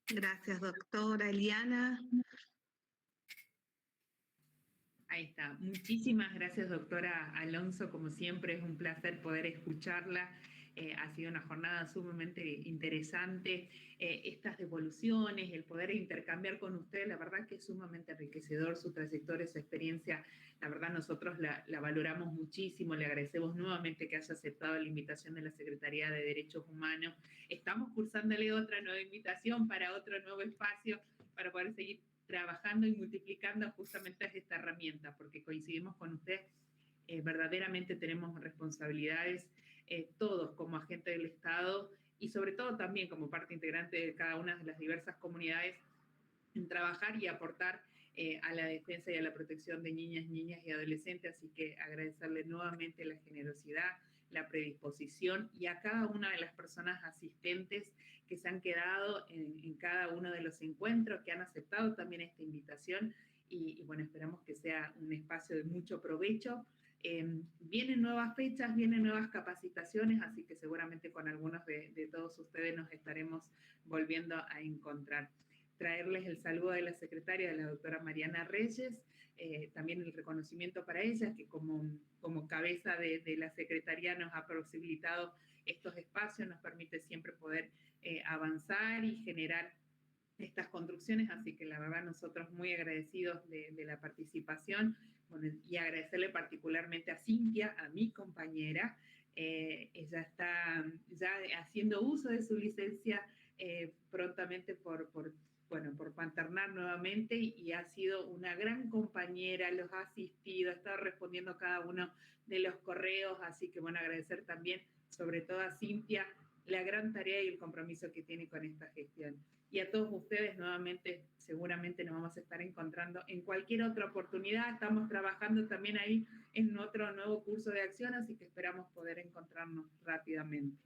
Gracias, doctora Eliana. Ahí está. Muchísimas gracias, doctora Alonso. Como siempre, es un placer poder escucharla. Ha sido una jornada sumamente interesante. Estas devoluciones, el poder intercambiar con usted, la verdad que es sumamente enriquecedor su trayectoria, su experiencia. La verdad nosotros la valoramos muchísimo. Le agradecemos nuevamente que haya aceptado la invitación de la Secretaría de Derechos Humanos. Estamos cursándole otra nueva invitación para otro nuevo espacio para poder seguir trabajando y multiplicando justamente esta herramienta, porque coincidimos con usted, verdaderamente tenemos responsabilidades todos como agentes del Estado y sobre todo también como parte integrante de cada una de las diversas comunidades en trabajar y aportar a la defensa y a la protección de niñas y adolescentes, así que agradecerle nuevamente la generosidad, la predisposición y a cada una de las personas asistentes que se han quedado en cada uno de los encuentros, que han aceptado también esta invitación y bueno, esperamos que sea un espacio de mucho provecho. Vienen nuevas fechas, vienen nuevas capacitaciones, así que seguramente con algunos de todos ustedes nos estaremos volviendo a encontrar. traerles el saludo de la secretaria, de la doctora Mariana Reyes, también el reconocimiento para ella, que como cabeza de la Secretaría nos ha posibilitado estos espacios, nos permite siempre poder avanzar y generar estas construcciones, así que la verdad nosotros muy agradecidos de la participación, bueno, y agradecerle particularmente a Cintia, a mi compañera. Ella está ya haciendo uso de su licencia prontamente por paternar nuevamente, y ha sido una gran compañera, los ha asistido, ha estado respondiendo a cada uno de los correos, así que bueno, agradecer también sobre todo a Cintia la gran tarea y el compromiso que tiene con esta gestión. Y a todos ustedes nuevamente, seguramente nos vamos a estar encontrando en cualquier otra oportunidad. Estamos trabajando también ahí en otro nuevo curso de acción, así que esperamos poder encontrarnos rápidamente.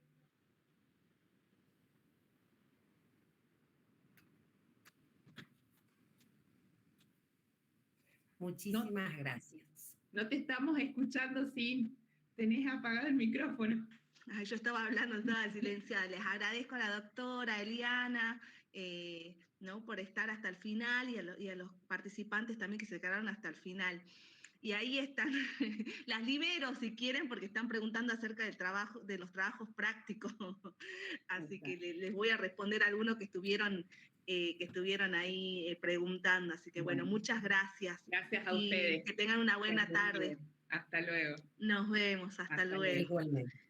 Muchísimas gracias. No te estamos escuchando, Sin. Tenés apagado el micrófono. Ay, yo estaba hablando, estaba silenciada. Les agradezco a la doctora Eliana, ¿no? Por estar hasta el final, y a los participantes también que se quedaron hasta el final. Y ahí están, las libero si quieren, porque están preguntando acerca del trabajo, de los trabajos prácticos. Así que les voy a responder a algunos que estuvieron ahí preguntando. Así que bueno, muchas gracias. Gracias a ustedes. Que tengan una buena tarde. Hasta luego. Nos vemos, hasta luego. Igualmente.